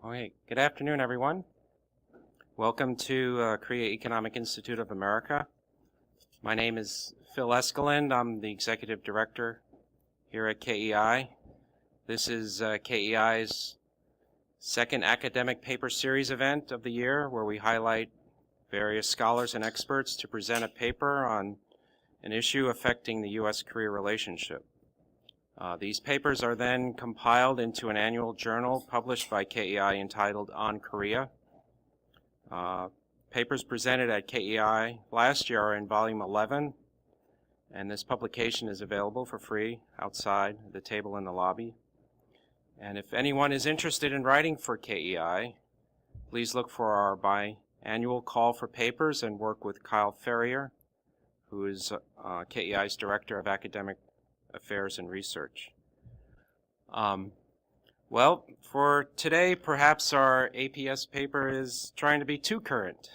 Okay, good afternoon, everyone. Welcome to Korea Economic Institute of America. My name is Phil Eskeland. I'm the Executive Director here at KEI. This is KEI's second academic paper series event of the year, where we highlight various scholars and experts to present a paper on an issue affecting the U.S.-Korea relationship. These papers are then compiled into an annual journal published by KEI entitled On Korea. Papers presented at KEI last year are in volume 11, and this publication is available for free outside the table in the lobby. And if anyone is interested in writing for KEI, please look for our biannual call for papers and work with Kyle Ferrier, who is KEI's Director of Academic Affairs and Research. Well, for today, perhaps our APS paper is trying to be too current.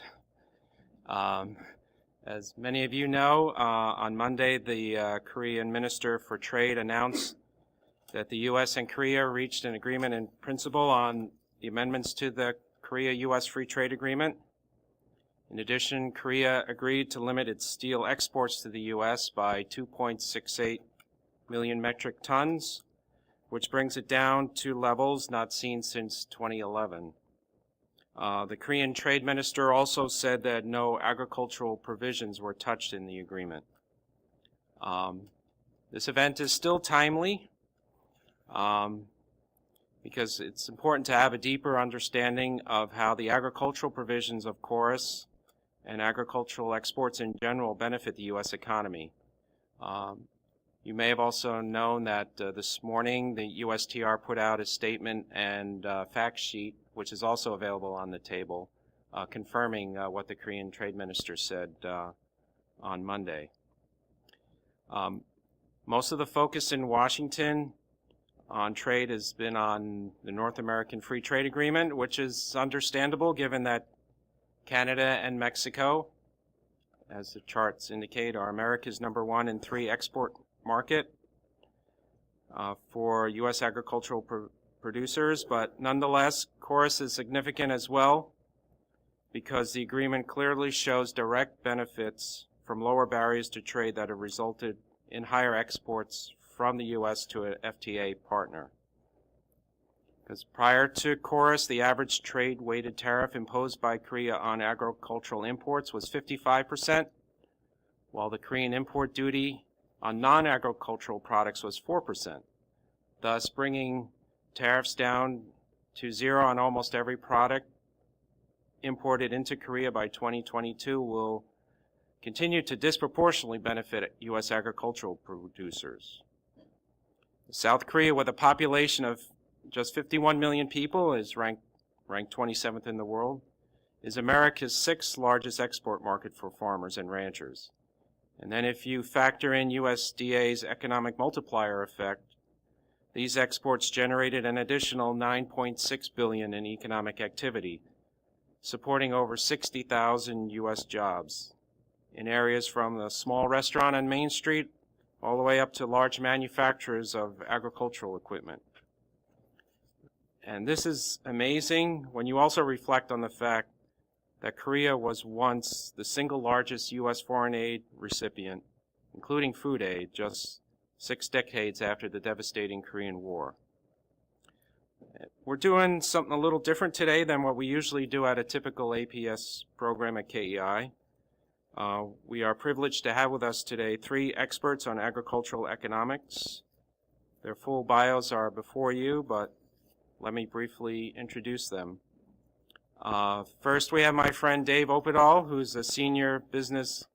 As many of you know, on Monday, the Korean Minister for Trade announced that the U.S. and Korea reached an agreement in principle on the amendments to the Korea-U.S. Free Trade Agreement. In addition, Korea agreed to limit its steel exports to the U.S. by 2.68 million metric tons, which brings it down to levels not seen since 2011. The Korean Trade Minister also said that no agricultural provisions were touched in the agreement. This event is still timely because it's important to have a deeper understanding of how the agricultural provisions of KORUS and agricultural exports in general benefit the U.S. economy. You may have also known that this morning the USTR put out a statement and fact sheet, which is also available on the table, confirming what the Korean Trade Minister said on Monday. Most of the focus in Washington on trade has been on the North American Free Trade Agreement, which is understandable given that Canada and Mexico, as the charts indicate, are America's #1 and 3 export market for U.S. agricultural producers, but nonetheless, KORUS is significant as well because the agreement clearly shows direct benefits from lower barriers to trade that have resulted in higher exports from the U.S. to an FTA partner. Because prior to KORUS, the average trade-weighted tariff imposed by Korea on agricultural imports was 55%, while the Korean import duty on non-agricultural products was 4%, thus bringing tariffs down to zero on almost every product imported into Korea by 2022 will continue to disproportionately benefit U.S. agricultural producers. South Korea, with a population of just 51 million people, is ranked 27th in the world, is America's 6th largest export market for farmers and ranchers. And then if you factor in USDA's economic multiplier effect, these exports generated an additional $9.6 billion in economic activity, supporting over 60,000 U.S. jobs in areas from the small restaurant on Main Street all the way up to large manufacturers of agricultural equipment. And this is amazing when you also reflect on the fact that Korea was once the single largest U.S. foreign aid recipient, including food aid, just 6 decades after the devastating Korean War. We're doing something a little different today than what we usually do at a typical APS program at KEI. We are privileged to have with us today 3 experts on agricultural economics. Their full bios are before you, but let me briefly introduce them. First, we have my friend Dave Opedal, who's a senior business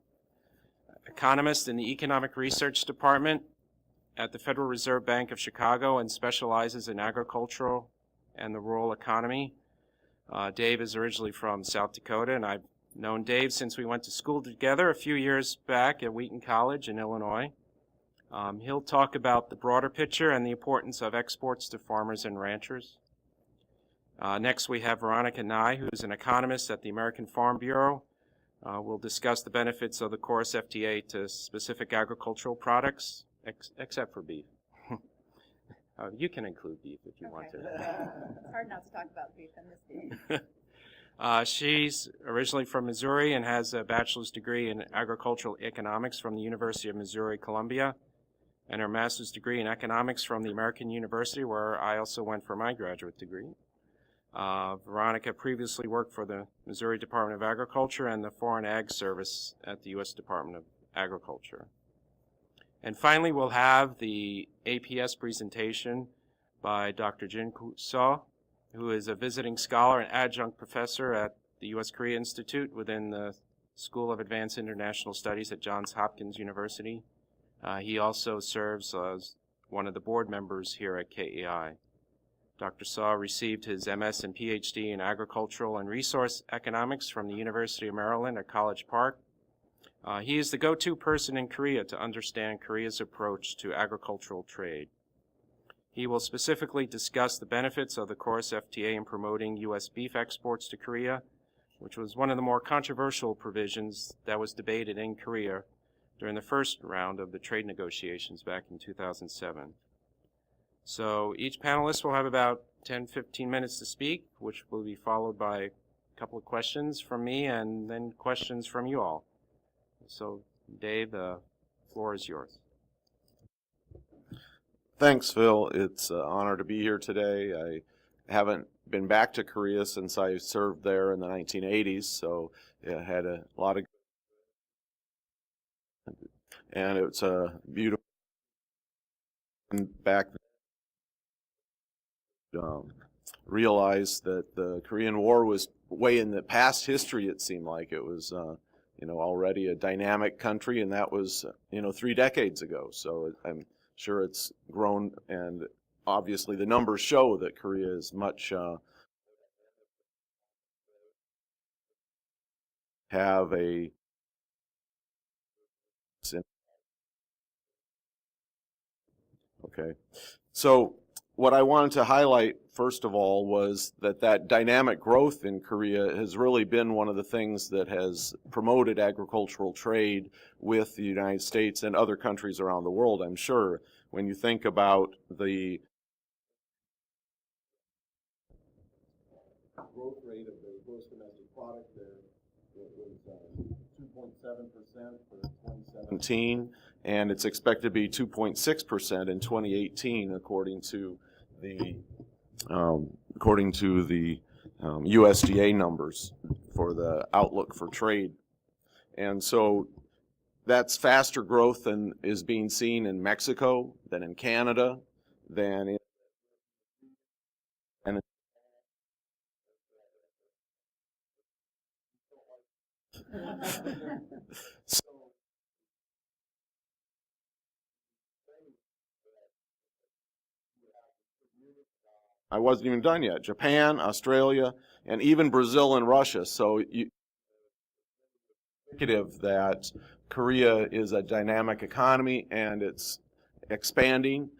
economist in the Economic Research Department at the Federal Reserve Bank of Chicago and specializes in agricultural and the rural economy. Dave is originally from South Dakota, and I've known Dave since we went to school together a few years back at Wheaton College in Illinois. He'll talk about the broader picture and the importance of exports to farmers and ranchers. Next, we have Veronica Nye, who's an economist at the American Farm Bureau. We'll discuss the benefits of the KORUS FTA to specific agricultural products, except for beef. You can include beef if you want to. It's hard not to talk about beef in this meeting. She's originally from Missouri and has a bachelor's degree in agricultural economics from the University of Missouri, Columbia, and her master's degree in economics from the American University, where I also went for my graduate degree. Veronica previously worked for the Missouri Department of Agriculture and the Foreign Ag Service at the U.S. Department of Agriculture. And finally, we'll have the APS presentation by Dr. Jin So, who is a visiting scholar and adjunct professor at the U.S. Korea Institute within the School of Advanced International Studies at Johns Hopkins University. He also serves as one of the board members here at KEI. Dr. Saw received his MS and PhD in agricultural and resource economics from the University of Maryland at College Park. He is the go-to person in Korea to understand Korea's approach to agricultural trade. He will specifically discuss the benefits of the KORUS FTA in promoting U.S. beef exports to Korea, which was one of the more controversial provisions that was debated in Korea during the first round of the trade negotiations back in 2007. So each panelist will have about 10-15 minutes to speak, which will be followed by a couple of questions from me and then questions from you all. So Dave, the floor is yours. Thanks, Phil. It's an honor to be here today. I haven't been back to Korea since I served there in the 1980s, so I had a lot of, and it's a beautiful back. Realized that the Korean War was way in the past history. It seemed like it was, already a dynamic country, and that was, 3 decades ago. So I'm sure it's grown, and obviously the numbers show that Korea is much have a okay. So what I wanted to highlight first of all was that dynamic growth in Korea has really been one of the things that has promoted agricultural trade with the United States and other countries around the world. I'm sure when you think about the growth rate of the gross domestic product there, it was 2.7% for 2017, and it's expected to be 2.6% in 2018, according to the USDA numbers for the outlook for trade. And so that's faster growth than is being seen in Mexico, than in Canada, than in so I wasn't even done yet. Japan, Australia, and even Brazil and Russia. So indicative that Korea is a dynamic economy and it's expanding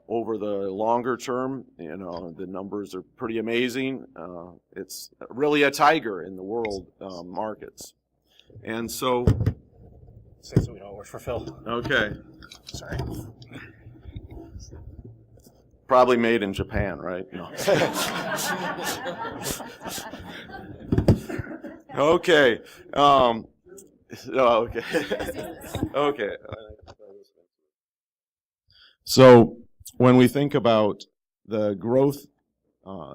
over the longer term. The numbers are pretty amazing. It's really a tiger in the world markets. And so, Say so we don't work for Phil. okay, Sorry. probably made in Japan, right? No. Okay. Okay. Okay. So when we think about the growth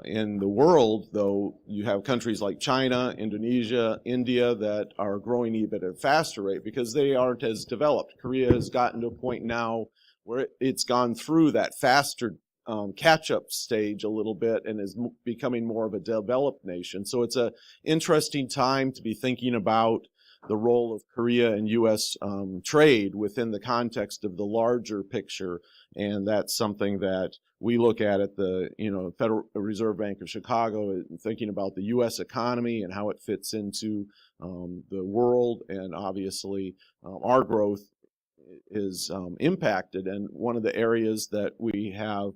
in the world, though, you have countries like China, Indonesia, India that are growing even at a faster rate because they aren't as developed. Korea has gotten to a point now where it's gone through that faster catch-up stage a little bit and is becoming more of a developed nation. So it's an interesting time to be thinking about the role of Korea and U.S. Trade within the context of the larger picture, and that's something that we look at the Federal Reserve Bank of Chicago, thinking about the U.S. economy and how it fits into the world, and obviously our growth is impacted. And one of the areas that we have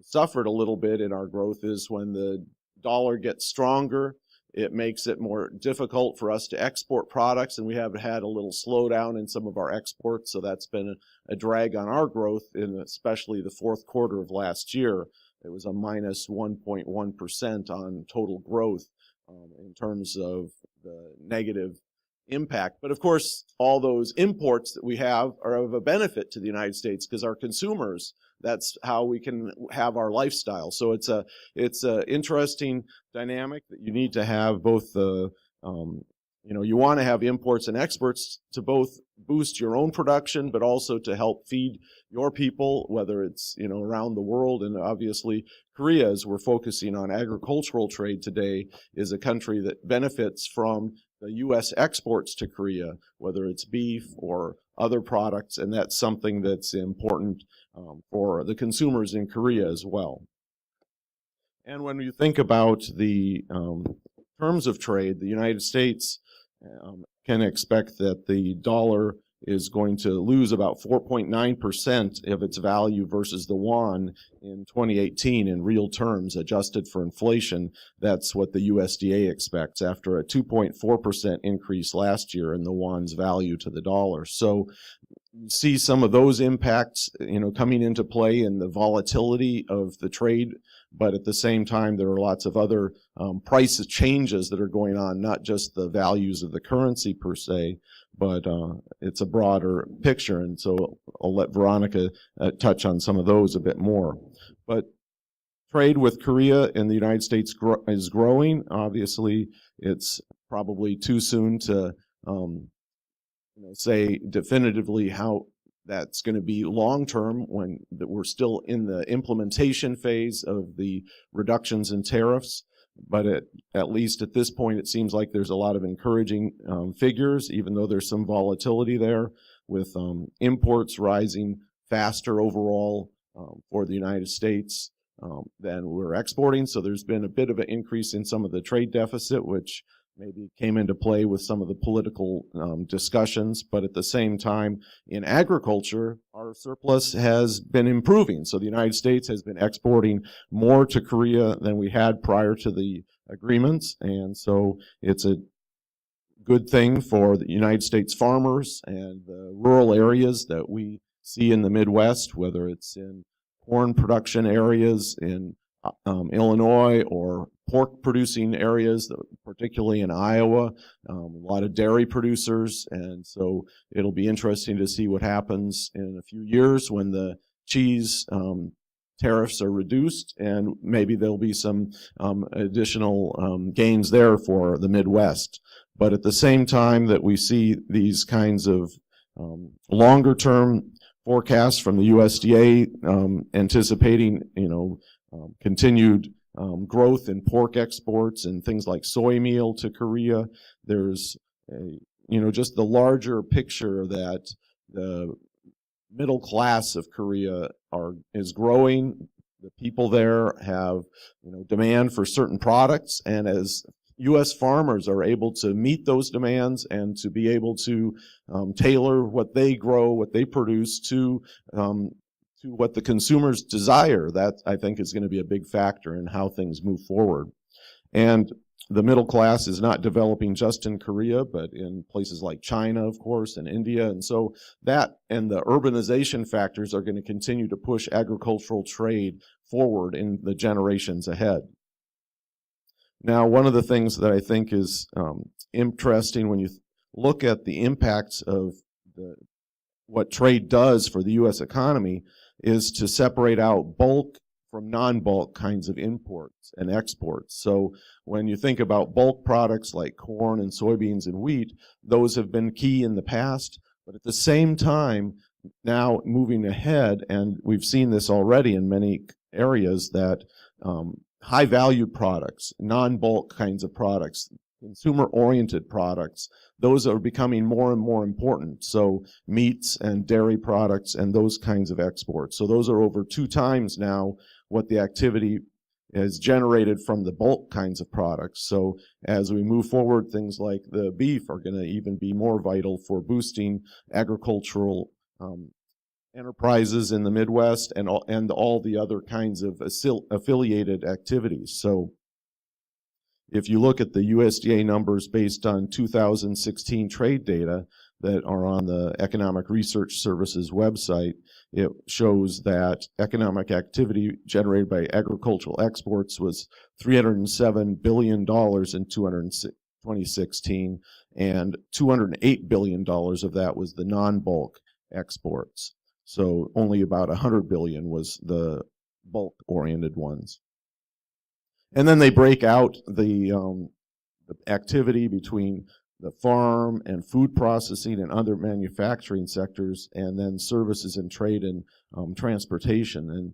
suffered a little bit in our growth is when the dollar gets stronger. It makes it more difficult for us to export products, and we have had a little slowdown in some of our exports, so that's been a drag on our growth, in especially the fourth quarter of last year. It was a minus 1.1% on total growth in terms of the negative impact. But of course, all those imports that we have are of a benefit to the United States because our consumers, that's how we can have our lifestyle. So it's a interesting dynamic that you need to have both the you want to have imports and exports to both boost your own production, but also to help feed your people, whether it's around the world. And obviously, Korea, as we're focusing on agricultural trade today, is a country that benefits from the U.S. exports to Korea, whether it's beef or other products, and that's something that's important for the consumers in Korea as well. And when you think about the terms of trade, the United States can expect that the dollar is going to lose about 4.9% of its value versus the won in 2018 in real terms, adjusted for inflation. That's what the USDA expects after a 2.4% increase last year in the won's value to the dollar. So you see some of those impacts, coming into play in the volatility of the trade, but at the same time, there are lots of other price changes that are going on, not just the values of the currency per se, but it's a broader picture. And so I'll let Veronica touch on some of those a bit more. But trade with Korea and the United States is growing. Obviously, it's probably too soon to say definitively how that's going to be long-term when we're still in the implementation phase of the reductions in tariffs. But at least at this point, it seems like there's a lot of encouraging figures, even though there's some volatility there, with imports rising faster overall for the United States than we're exporting. So there's been a bit of an increase in some of the trade deficit, which maybe came into play with some of the political discussions. But at the same time, in agriculture, our surplus has been improving. So the United States has been exporting more to Korea than we had prior to the agreements. And so it's a good thing for the United States farmers and the rural areas that we see in the Midwest, whether it's in corn production areas in Illinois or pork producing areas, particularly in Iowa, a lot of dairy producers. And so it'll be interesting to see what happens in a few years when the cheese tariffs are reduced, and maybe there'll be some additional gains there for the Midwest. But at the same time that we see these kinds of longer term forecasts from the USDA anticipating, continued growth in pork exports and things like soy meal to Korea. There's just the larger picture that the middle class of Korea is growing. The people there have demand for certain products, and as U.S. farmers are able to meet those demands and to be able to tailor what they grow, what they produce to what the consumers desire, that I think is going to be a big factor in how things move forward. And the middle class is not developing just in Korea, but in places like China, of course, and India. And so that and the urbanization factors are going to continue to push agricultural trade forward in the generations ahead. Now, one of the things that I think is interesting when you look at the impacts of what trade does for the U.S. economy is to separate out bulk from non-bulk kinds of imports and exports. So when you think about bulk products like corn and soybeans and wheat, those have been key in the past. But at the same time, now moving ahead, and we've seen this already in many areas, that high-value products, non-bulk kinds of products, consumer-oriented products, those are becoming more and more important. So meats and dairy products and those kinds of exports. So those are over 2 times now what the activity is generated from the bulk kinds of products. So as we move forward, things like the beef are going to even be more vital for boosting agricultural enterprises in the Midwest and all the other kinds of affiliated activities. So if you look at the USDA numbers based on 2016 trade data that are on the Economic Research Services website, it shows that economic activity generated by agricultural exports was $307 billion in 2016, and $208 billion of that was the non-bulk exports. So only about $100 billion was the bulk-oriented ones. And then they break out the activity between the farm and food processing and other manufacturing sectors, and then services and trade and transportation. And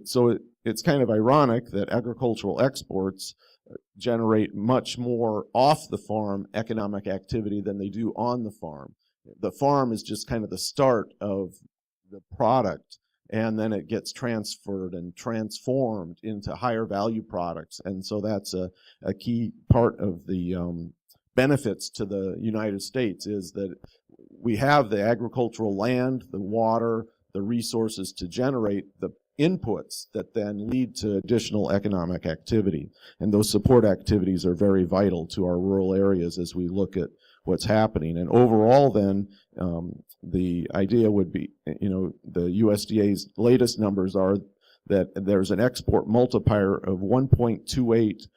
so it's kind of ironic that agricultural exports generate much more off the farm economic activity than they do on the farm. The farm is just kind of the start of the product, and then it gets transferred and transformed into higher value products. And so that's a key part of the benefits to the United States, is that we have the agricultural land, the water, the resources to generate the inputs that then lead to additional economic activity. And those support activities are very vital to our rural areas as we look at what's happening. And overall then, the idea would be, the USDA's latest numbers are that there's an export multiplier of 1.28.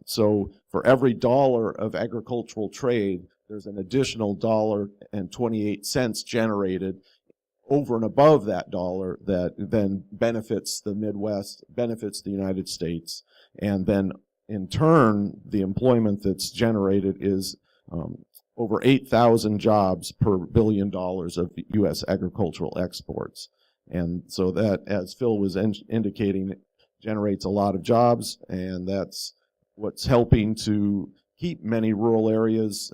So for every dollar of agricultural trade, there's an additional $1.28 generated over and above that dollar that then benefits the Midwest, benefits the United States, and then in turn, the employment that's generated is over 8,000 jobs per $1 billion of U.S. agricultural exports. And so that, as Phil was indicating, generates a lot of jobs, and that's what's helping to keep many rural areas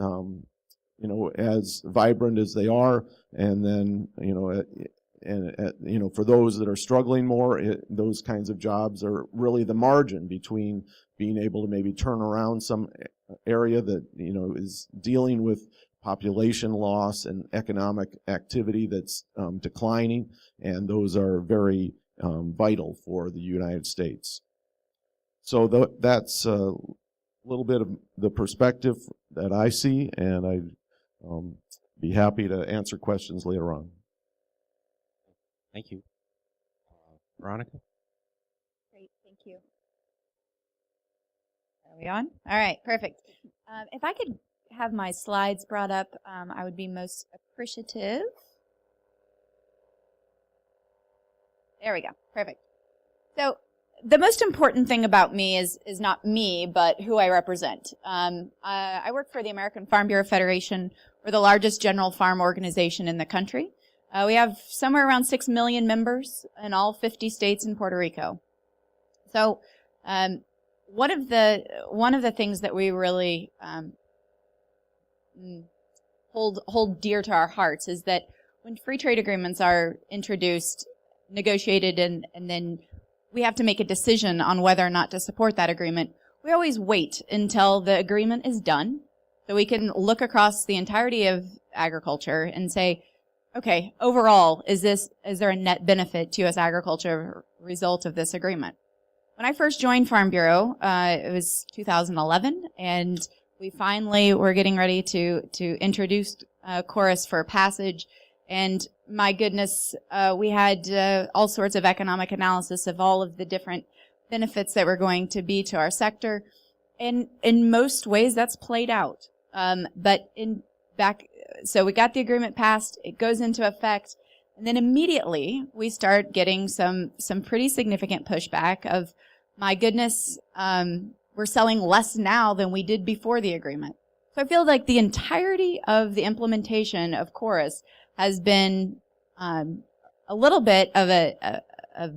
as vibrant as they are. And then, for those that are struggling more, those kinds of jobs are really the margin between being able to maybe turn around some area that, is dealing with population loss and economic activity that's declining, and those are very vital for the United States. So that's a little bit of the perspective that I see, and I'd be happy to answer questions later on. Thank you. Veronica? Great, thank you. Are we on? All right, perfect. If I could have my slides brought up, I would be most appreciative. There we go, perfect. So the most important thing about me is not me, but who I represent. I work for the American Farm Bureau Federation. We're the largest general farm organization in the country. We have somewhere around 6 million members in all 50 states and Puerto Rico. So one of the things that we really hold dear to our hearts is that when free trade agreements are introduced, negotiated, and then we have to make a decision on whether or not to support that agreement, we always wait until the agreement is done so we can look across the entirety of agriculture and say, okay, overall, is there a net benefit to U.S. agriculture result of this agreement? When I first joined Farm Bureau, it was 2011, and we finally were getting ready to introduce KORUS for passage. And my goodness, we had all sorts of economic analysis of all of the different benefits that were going to be to our sector. And in most ways, that's played out. So we got the agreement passed, it goes into effect, and then immediately we start getting some pretty significant pushback of, my goodness, we're selling less now than we did before the agreement. So I feel like the entirety of the implementation of KORUS has been a little bit of a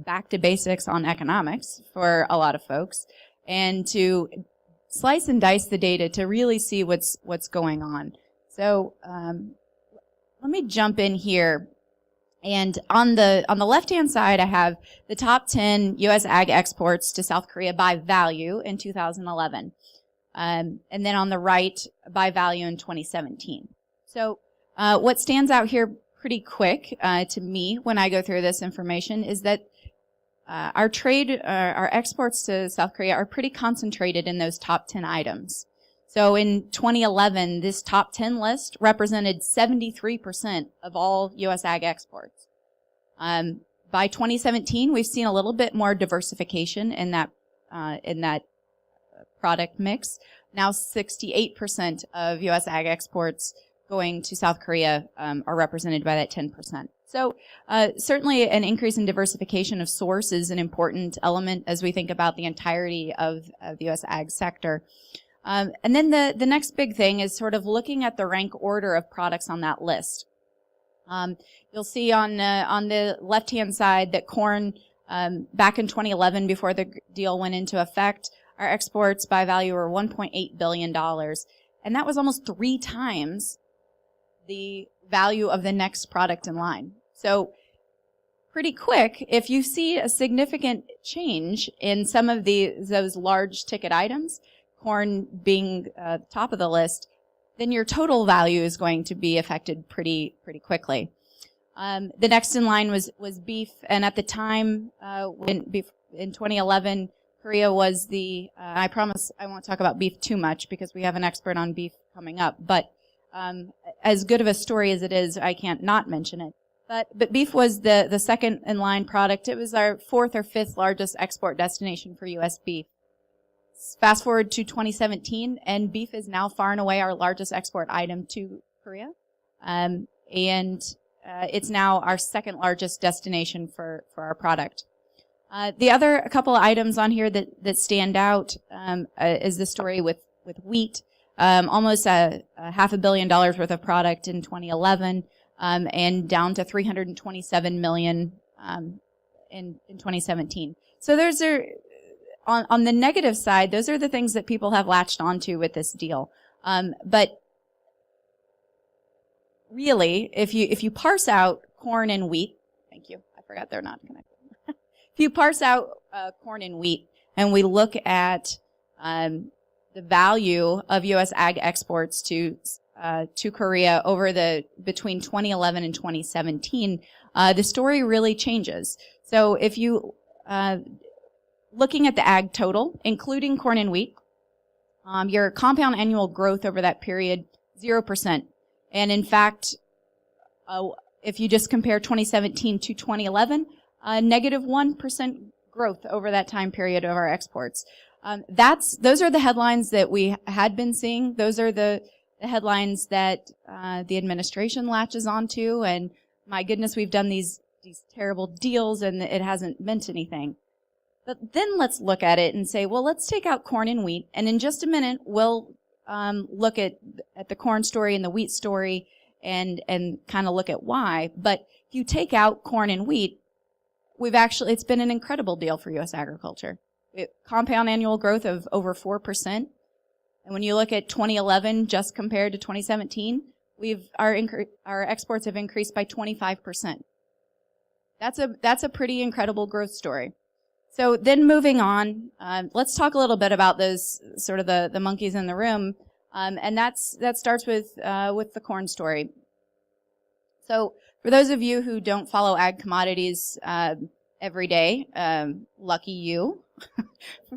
back to basics on economics for a lot of folks, and to slice and dice the data to really see what's going on. So let me jump in here. And on the left-hand side, I have the top 10 U.S. ag exports to South Korea by value in 2011. And then on the right, by value in 2017. So what stands out here pretty quick to me when I go through this information is that our exports to South Korea are pretty concentrated in those top 10 items. So in 2011, this top 10 list represented 73% of all U.S. ag exports. By 2017, we've seen a little bit more diversification in that product mix. Now 68% of U.S. ag exports going to South Korea are represented by that 10%. So certainly an increase in diversification of source is an important element as we think about the entirety of the U.S. ag sector. And then the next big thing is sort of looking at the rank order of products on that list. You'll see on the left-hand side that corn, back in 2011, before the deal went into effect, our exports by value were $1.8 billion. And that was almost 3 times the value of the next product in line. So pretty quick, if you see a significant change in some of those large ticket items, corn being top of the list, then your total value is going to be affected pretty quickly. The next in line was beef, and at the time, in 2011, Korea was I promise I won't talk about beef too much because we have an expert on beef coming up, but as good of a story as it is, I can't not mention it. But beef was the second in line product. It was our 4th or 5th largest export destination for U.S. beef. Fast forward to 2017, and beef is now far and away our largest export item to Korea. And it's now our 2nd largest destination for our product. The other couple of items on here that stand out is the story with wheat. Almost $500 million worth of product in 2011, and down to $327 million in 2017. So those are on the negative side. Those are the things that people have latched onto with this deal. But really, if you parse out corn and wheat, thank you. I forgot they're not connected. If you parse out corn and wheat, and we look at the value of U.S. ag exports to Korea between 2011 and 2017, the story really changes. So if you looking at the ag total, including corn and wheat, your compound annual growth over that period 0%, and in fact, if you just compare 2017 to 2011, negative 1% growth over that time period of our exports. Those are the headlines that we had been seeing. Those are the headlines that the administration latches onto. And my goodness, we've done these terrible deals, and it hasn't meant anything. But then let's look at it and say, well, let's take out corn and wheat, and in just a minute we'll look at the corn story and the wheat story, and kind of look at why. But if you take out corn and wheat, it's been an incredible deal for U.S. agriculture. Compound annual growth of over 4%. And when you look at 2011 just compared to 2017, our exports have increased by 25%. That's a pretty incredible growth story. So then moving on, let's talk a little bit about those sort of the monkeys in the room, and that starts with the corn story. So for those of you who don't follow ag commodities every day, lucky you.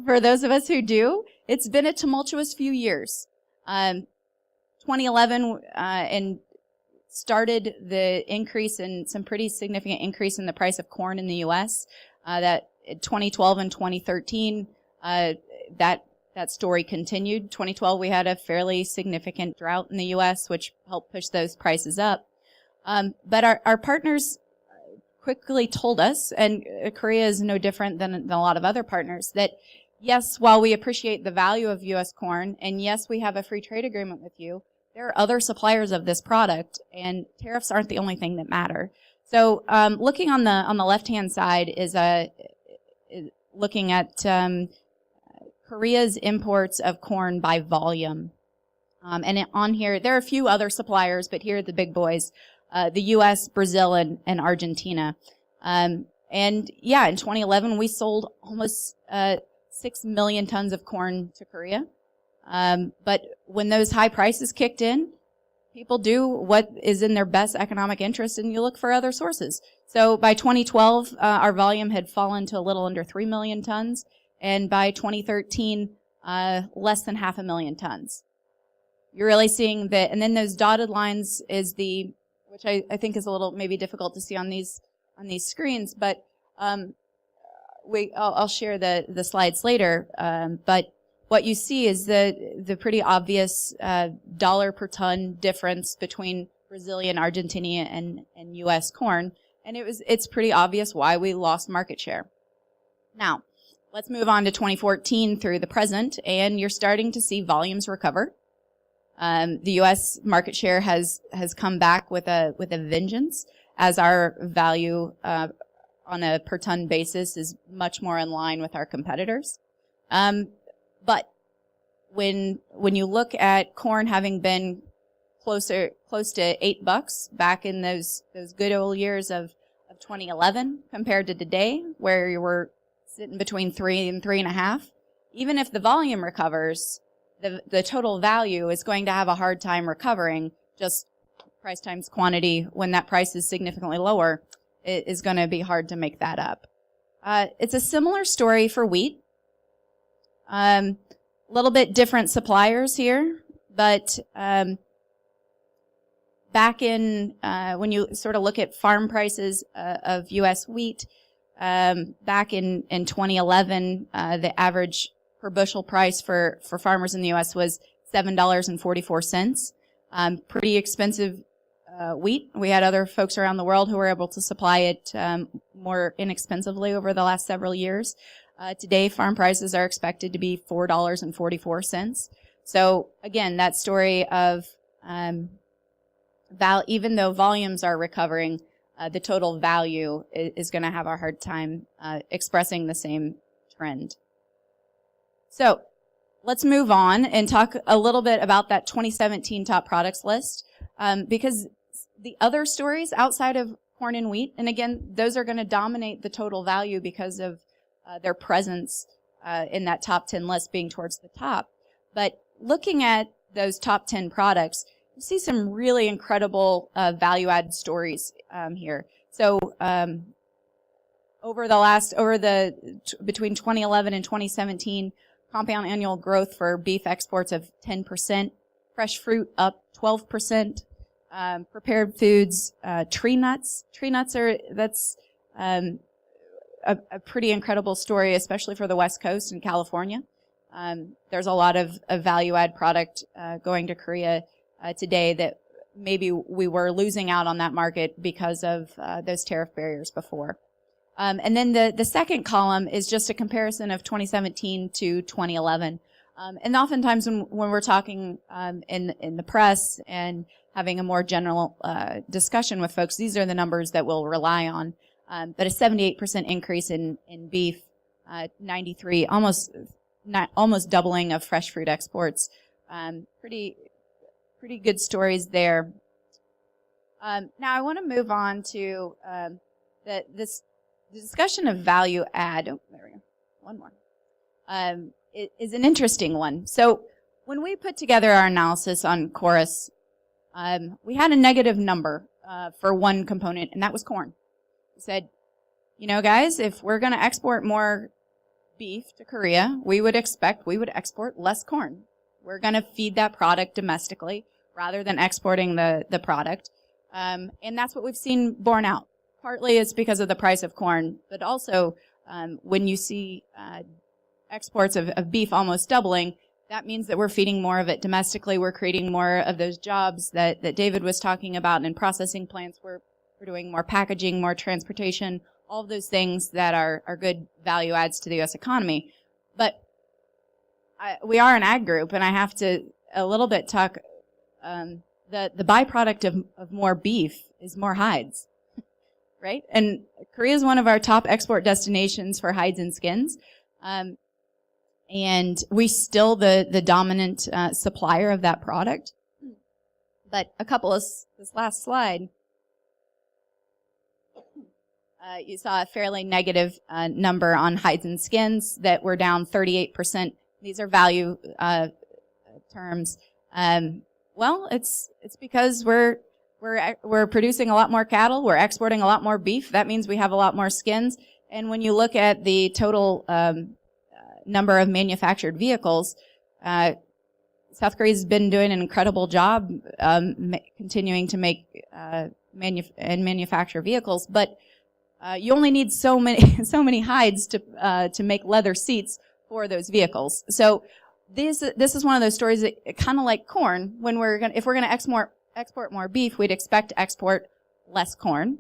For those of us who do, it's been a tumultuous few years. 2011 and started the increase in some pretty significant increase in the price of corn in the U.S. That 2012 and 2013, that story continued. 2012, we had a fairly significant drought in the U.S., which helped push those prices up. But our partners quickly told us, and Korea is no different than a lot of other partners, that yes, while we appreciate the value of U.S. corn, and yes, we have a free trade agreement with you, there are other suppliers of this product, and tariffs aren't the only thing that matter. So looking on the left-hand side is looking at Korea's imports of corn by volume. And on here, there are a few other suppliers, but here are the big boys, the U.S., Brazil, and Argentina. And yeah, in 2011, we sold almost 6 million tons of corn to Korea. But when those high prices kicked in, people do what is in their best economic interest, and you look for other sources. So by 2012, our volume had fallen to a little under 3 million tons, and by 2013, less than 500,000 tons. You're really seeing that, and then those dotted lines is which I think is a little maybe difficult to see on these screens, but I'll share the slides later. But what you see is the pretty obvious dollar per ton difference between Brazilian, Argentinian, and U.S. corn, and it's pretty obvious why we lost market share. Now, let's move on to 2014 through the present, and you're starting to see volumes recover. The U.S. market share has come back with a vengeance, as our value on a per ton basis is much more in line with our competitors. But when you look at corn having been close to $8 back in those good old years of 2011 compared to today, where you were sitting between 3 and 3.5, even if the volume recovers, the total value is going to have a hard time recovering. Just price times quantity, when that price is significantly lower, it is going to be hard to make that up. It's a similar story for wheat. A little bit different suppliers here, but back in when you sort of look at farm prices of U.S. wheat, back in 2011, the average per bushel price for farmers in the U.S. was $7.44. Pretty expensive wheat. We had other folks around the world who were able to supply it more inexpensively over the last several years. Today, farm prices are expected to be $4.44. So again, that story of even though volumes are recovering, the total value is going to have a hard time expressing the same trend. So let's move on and talk a little bit about that 2017 top products list, because the other stories outside of corn and wheat, and again, those are going to dominate the total value because of their presence in that top 10 list being towards the top. But looking at those top 10 products, you see some really incredible value-added stories here. So between 2011 and 2017, compound annual growth for beef exports of 10%, fresh fruit up 12%, prepared foods, tree nuts. Tree nuts that's a pretty incredible story, especially for the West Coast and California. There's a lot of value-add product going to Korea today that maybe we were losing out on that market because of those tariff barriers before. And then the second column is just a comparison of 2017 to 2011. And oftentimes when we're talking in the press and having a more general discussion with folks, these are the numbers that we'll rely on. But a 78% increase in beef, 93, almost doubling of fresh fruit exports. Pretty good stories there. Now I want to move on to the discussion of value add. Oh, there we go. One more. It is an interesting one. So when we put together our analysis on KORUS, we had a negative number for one component, and that was corn. We said, guys, if we're going to export more beef to Korea, we would export less corn. We're going to feed that product domestically rather than exporting the product. And that's what we've seen borne out. Partly it's because of the price of corn, but also when you see exports of beef almost doubling, that means that we're feeding more of it domestically. We're creating more of those jobs that David was talking about, and in processing plants we're doing more packaging, more transportation, all of those things that are good value adds to the U.S. economy. But we are an ag group, and I have to a little bit talk, the byproduct of more beef is more hides. Right? And Korea is one of our top export destinations for hides and skins. And we still the dominant supplier of that product. But this last slide, you saw a fairly negative number on hides and skins that were down 38%. These are value terms. Well, it's because we're producing a lot more cattle. We're exporting a lot more beef. That means we have a lot more skins. And when you look at the total number of manufactured vehicles, South Korea's been doing an incredible job continuing to make manufacture vehicles. But you only need so many hides to make leather seats for those vehicles. So this is one of those stories that kind of like corn. When if we're gonna export more beef, we'd expect to export less corn.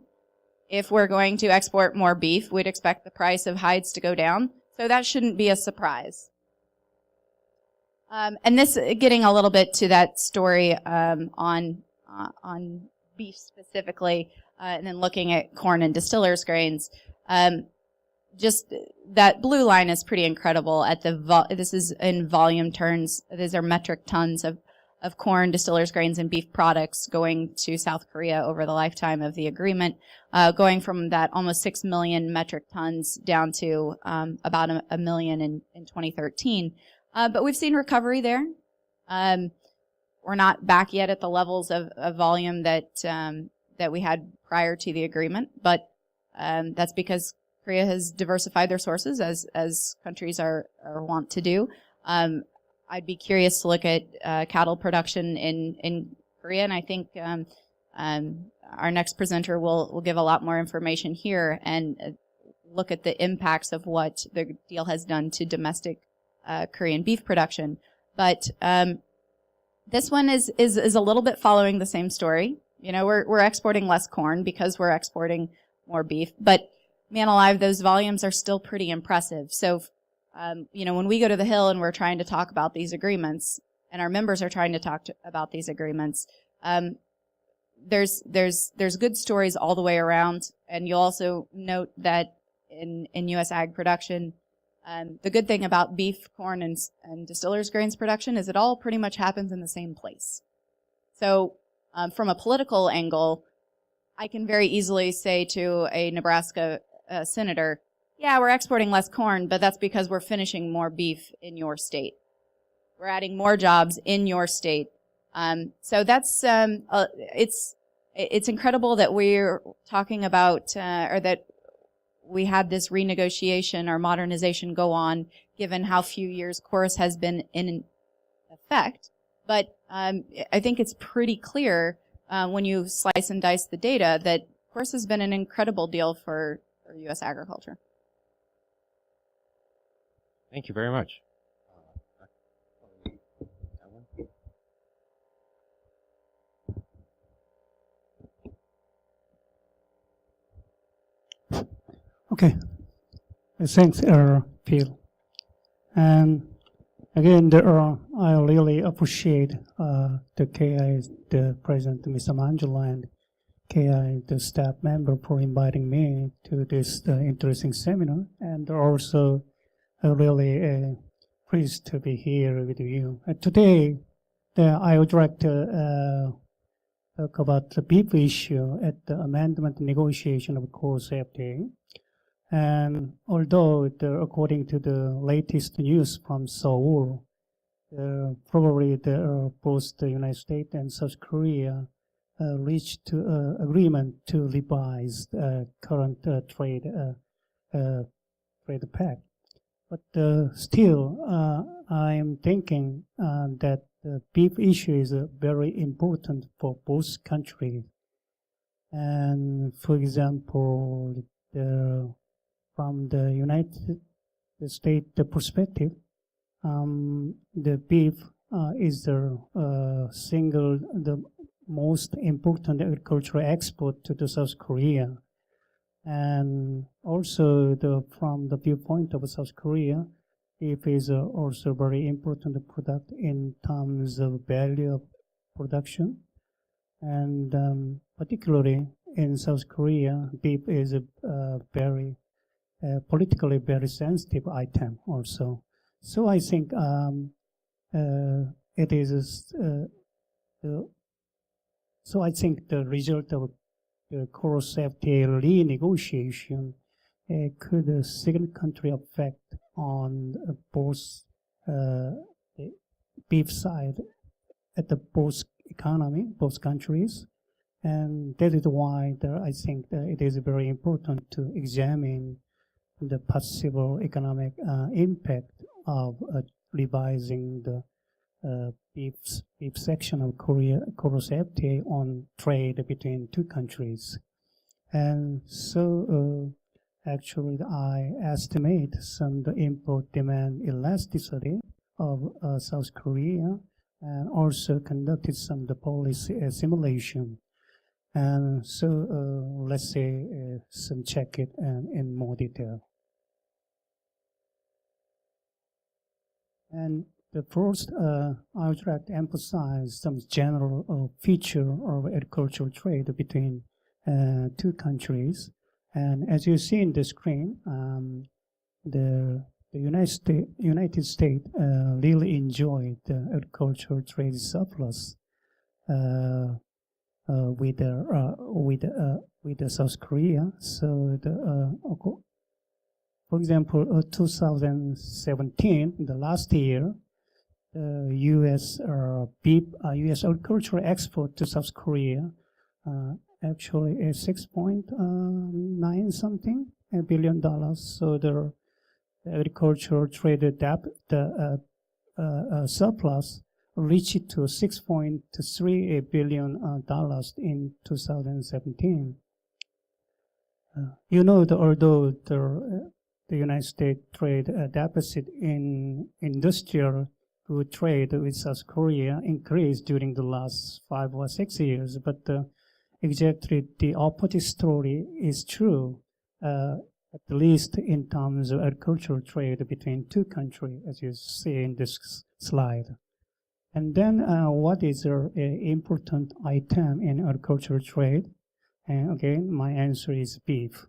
If we're going to export more beef, we'd expect the price of hides to go down. So that shouldn't be a surprise. And this, getting a little bit to that story on beef specifically, and then looking at corn and distillers grains. Just that blue line is pretty incredible. This is in volume terms. These are metric tons of corn, distillers grains, and beef products going to South Korea over the lifetime of the agreement, going from that almost 6 million metric tons down to about a million in 2013. But we've seen recovery there. We're not back yet at the levels of volume that we had prior to the agreement, but that's because Korea has diversified their sources as countries are wont to do. I'd be curious to look at cattle production in Korea, and I think our next presenter will give a lot more information here and look at the impacts of what the deal has done to domestic Korean beef production. But this one is a little bit following the same story. You know, we're exporting less corn because we're exporting more beef, but man alive, those volumes are still pretty impressive. So, you know, when we go to the Hill and we're trying to talk about these agreements, and our members are trying to talk about these agreements, there's good stories all the way around. And you'll also note that in U.S. ag production, the good thing about beef, corn, and distillers grains production is it all pretty much happens in the same place. So, from a political angle, I can very easily say to a Nebraska senator, yeah, we're exporting less corn, but that's because we're finishing more beef in your state. We're adding more jobs in your state. So that's, it's incredible that we're talking about, or that we had this renegotiation or modernization go on, given how few years KORUS has been in effect. But I think it's pretty clear when you slice and dice the data that KORUS has been an incredible deal for U.S. agriculture. Thank you very much. Okay. Thanks, Phil. And again, I really appreciate the KI, the President, Mr. Manjula, and KI, the staff member, for inviting me to this interesting seminar, and also really pleased to be here with you. Today, I would like to talk about the beef issue at the amendment negotiation of KORUS FTA. And although, according to the latest news from Seoul, probably both the United States and South Korea reached agreement to revise current trade pact. But still, I am thinking that the beef issue is very important for both countries. And for example, from the United States perspective, the beef is the most important agricultural export to the South Korea. And also, from the viewpoint of South Korea, beef is also very important product in terms of value of production. And particularly in South Korea, beef is a very politically very sensitive item also. So I think it is. So I think the result of the KORUS FTA renegotiation could significantly affect on both the beef side at the both economy, both countries. And that is why I think that it is very important to examine the possible economic impact of revising the beef section of KORUS FTA on trade between two countries. And so actually I estimate the import demand elasticity of South Korea, and also conducted some the policy simulation. And so let's say some check it in more detail. And the first, I would like to emphasize some general feature of agricultural trade between two countries. And as you see in the screen, the United States really enjoyed the agricultural trade surplus with South Korea. So for example, 2017, the last year, U.S. U.S. agricultural export to South Korea actually is $6.9 something billion. So the agricultural trade surplus reached to $6.3 billion in 2017. Although the United States trade deficit in industrial good trade with South Korea increased during the last 5 or 6 years, but exactly the opposite story is true, at least in terms of agricultural trade between two countries, as you see in this slide. And then what is an important item in agricultural trade? And again, my answer is beef.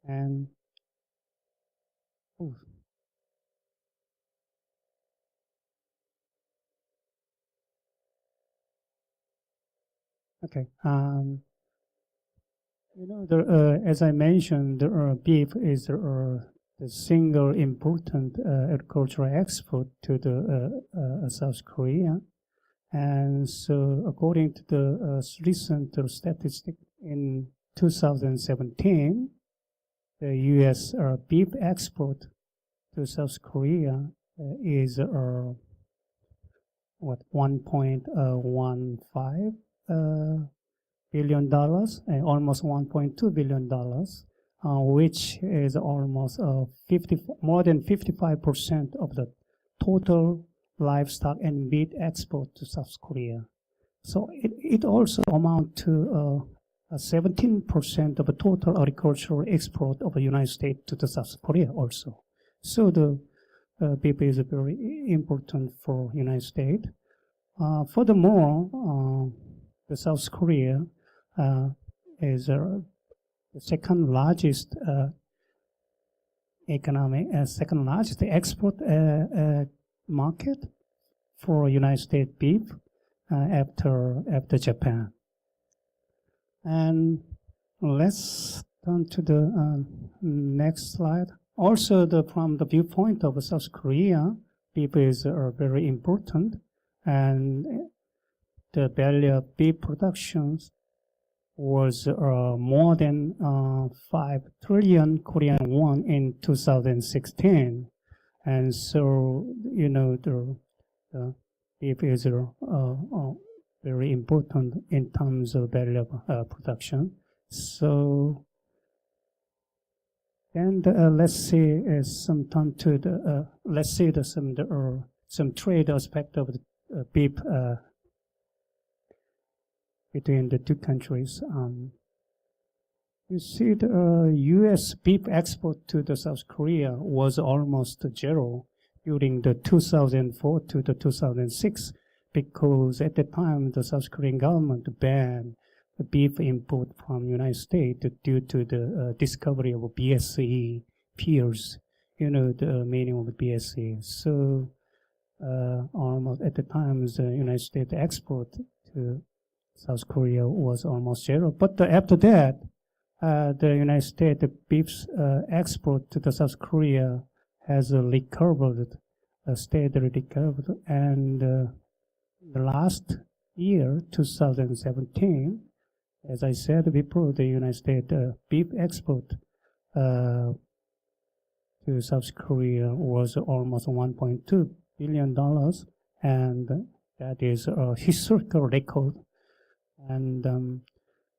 And okay. As I mentioned, beef is the single important agricultural export to the South Korea. And so according to the recent statistic in 2017, the U.S. beef export to South Korea is $1.15 billion, almost $1.2 billion, which is almost more than 55% of the total livestock and meat export to South Korea. So it also amounts to 17% of the total agricultural export of the United States to the South Korea also. So the beef is very important for United States. Furthermore, the South Korea is the second largest second largest export market for United States beef after Japan. And let's turn to the next slide. Also, from the viewpoint of South Korea, beef is very important, and the value of beef production was more than 5 trillion Korean won in 2016. And so, the beef is very important in terms of value of production. So, and let's see some trade aspect of the beef between the two countries. You see, the U.S. beef export to the South Korea was almost zero during the 2004 to the 2006, because at the time the South Korean government banned the beef import from United States due to the discovery of BSE peers. The meaning of BSE. So almost at the time the United States export to South Korea was almost zero. But after that, the United States beef's export to the South Korea has recovered, steadily recovered, and the last year 2017, as I said before, the United States beef export to South Korea was almost $1.2 billion, and that is a historical record. And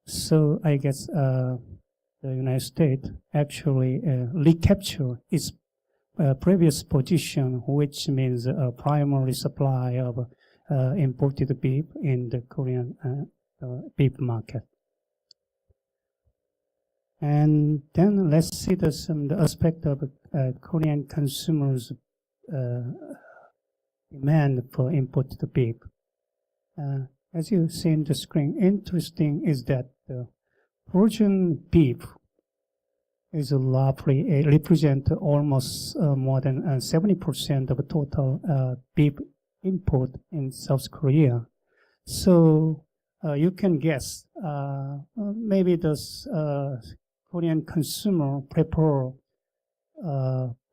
so I guess the United States actually recaptured its previous position, which means a primary supply of imported beef in the Korean beef market. And then let's see the aspect of Korean consumers' demand for imported beef. As you see in the screen, interesting is that the frozen beef is roughly represent almost more than 70% of total beef import in South Korea. So you can guess maybe those Korean consumer prefer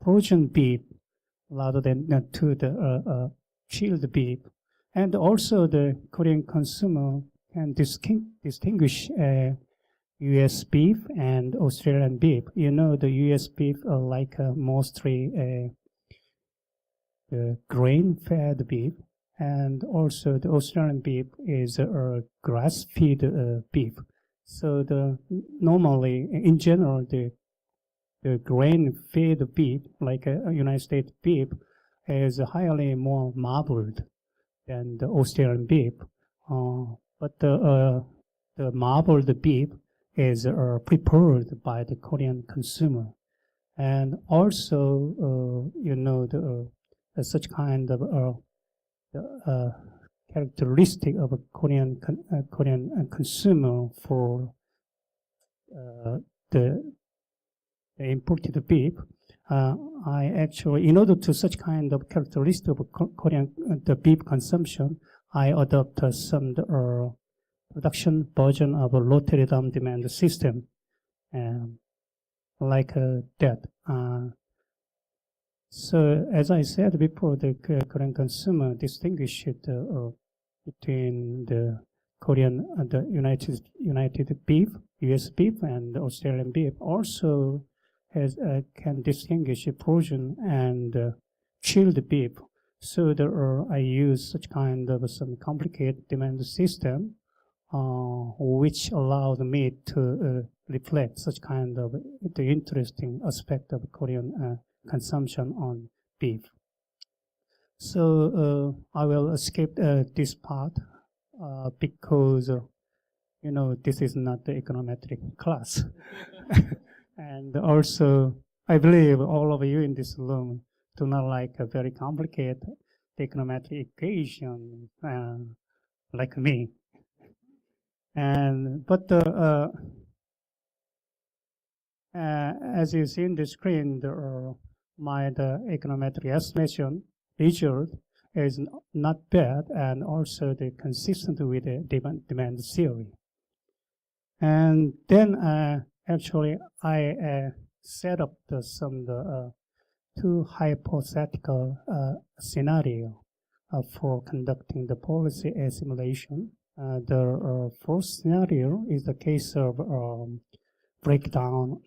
frozen beef rather than to the chilled beef. And also the Korean consumer can distinguish U.S. beef and Australian beef. You know, the U.S. beef are like mostly the grain-fed beef, and also the Australian beef is grass-fed beef. So normally, in general, the grain-fed beef, like United States beef, is highly more marbled than the Australian beef. But the marbled beef is prepared by the Korean consumer. And also, you know, such kind of characteristic of a Korean consumer for the imported beef. I actually, in order to such kind of characteristic of Korean the beef consumption, I adopt some production version of a Rotterdam demand system, like that. So as I said before, the Korean consumer distinguishes between the Korean and the United beef, U.S. beef, and Australian beef. Also can distinguish frozen and chilled beef. So I use such kind of some complicated demand system, which allows me to reflect such kind of the interesting aspect of Korean consumption on beef. So I will skip this part because you know, this is not the econometric class. And also, I believe all of you in this room do not like a very complicated econometric equation like me. But as you see in the screen, the econometric estimation result is not bad, and also consistent with the demand theory. And then actually I set up two hypothetical scenario for conducting the policy simulation. The first scenario is the case of breakdown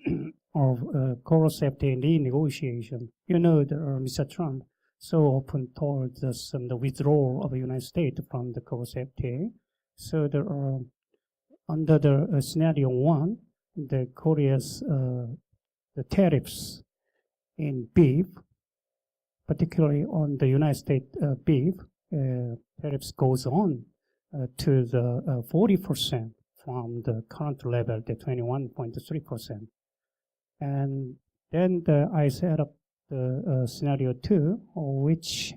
of KORUS FTA renegotiation. You know, Mr. Trump so often told us the withdrawal of the United States from the KORUS FTA. So under the scenario 1, the Korea's the tariffs in beef, particularly on the United States beef, tariffs goes on to the 40% from the current level, the 21.3%. And then I set up the scenario 2, which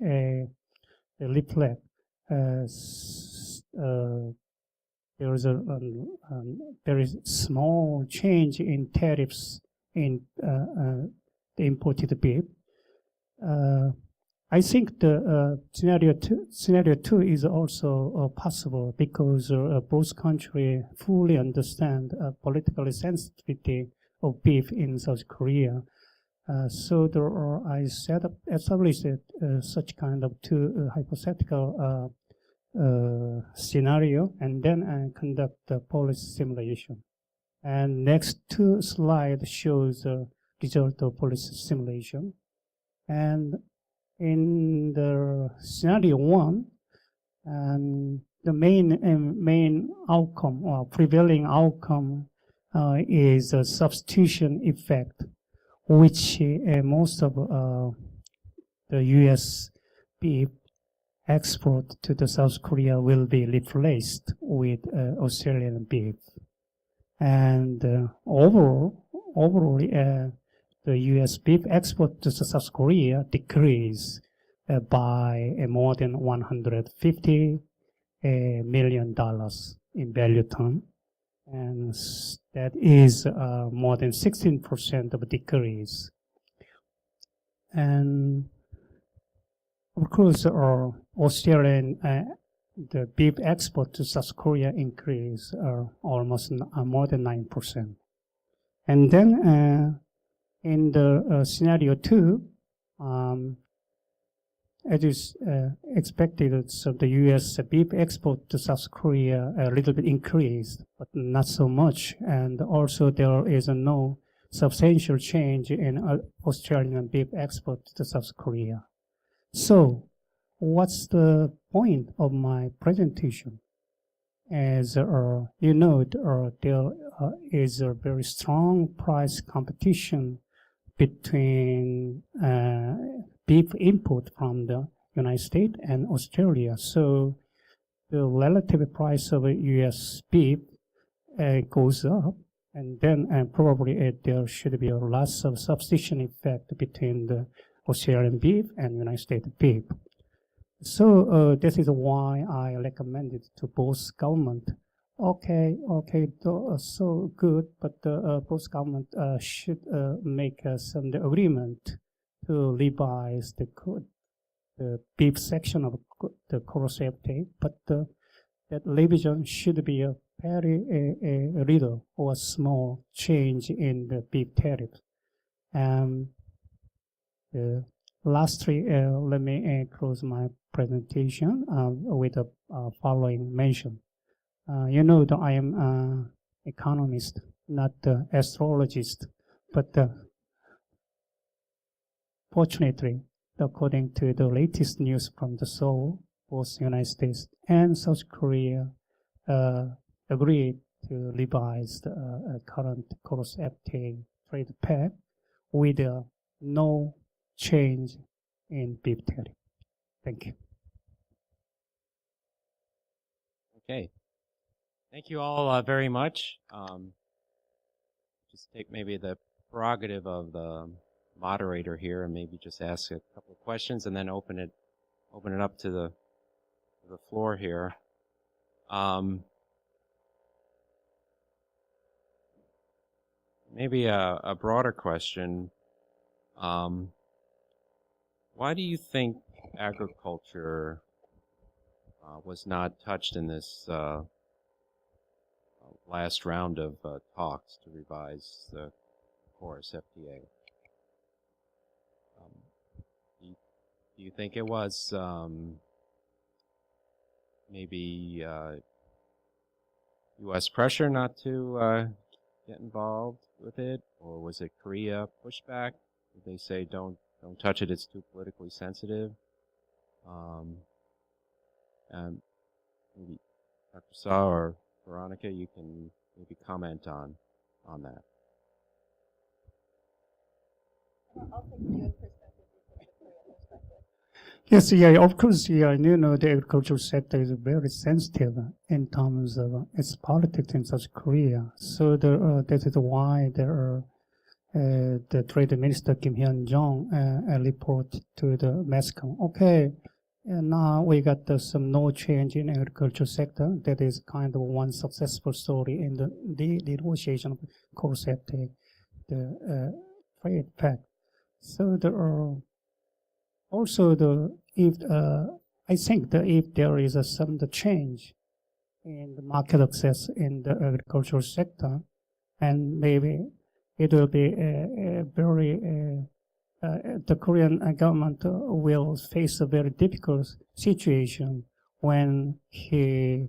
reflect there is a very small change in tariffs in the imported beef. I think the scenario two is also possible because both countries fully understand political sensitivity of beef in South Korea. So I established such kind of two hypothetical scenario and then conduct the policy simulation. And next two slides shows the result of policy simulation. And in the scenario 1, the main outcome or prevailing outcome is a substitution effect, which most of the U.S. beef export to the South Korea will be replaced with Australian beef. And overall, the U.S. beef export to South Korea decreased by more than $150 million in value term. And that is more than 16% of a decrease. And of course, Australian the beef export to South Korea increased almost more than 9%. And then in the scenario 2, as is expected, so the U.S. beef export to South Korea a little bit increased, but not so much. And also there is no substantial change in Australian beef export to South Korea. So what's the point of my presentation? As you know, there is a very strong price competition between beef import from the United States and Australia. So the relative price of U.S. beef goes up, and then probably there should be a loss of substitution effect between the Australian beef and United States beef. So this is why I recommended to both government. Okay, so good, but both government should make some agreement to revise the beef section of the KORUS FTA, but that revision should be a very little or small change in the beef tariff. Lastly, let me close my presentation with the following mention. You know that I am an economist, not an astrologist, but fortunately, according to the latest news from the Seoul, both United States and South Korea agreed to revise the current KORUS FTA trade pact with no change in beef tariff. Thank you. Okay. Thank you all very much. Just take maybe the prerogative of the moderator here and maybe just ask a couple of questions and then open it up to the floor here. Maybe a broader question. Why do you think agriculture was not touched in this last round of talks to revise the KORUS FTA? Do you think it was maybe U.S. pressure not to get involved with it, or was it Korea pushback? Did they say don't touch it, it's too politically sensitive? And maybe Dr. Saw or Veronica, you can maybe comment on that. I'll take the U.S. perspective, you take the Korean perspective. Yes, yeah, of course, yeah, you know, the agricultural sector is very sensitive in terms of its politics in South Korea. So that is why there are the Trade Minister Kim Hyun-jong report to the MESCOM. Okay, and now we got some no change in agricultural sector. That is kind of one successful story in the negotiation of KORUS FTA, the trade pact. So there are also I think that if there is some change in the market access in the agricultural sector, and maybe it will be the Korean government will face a very difficult situation when he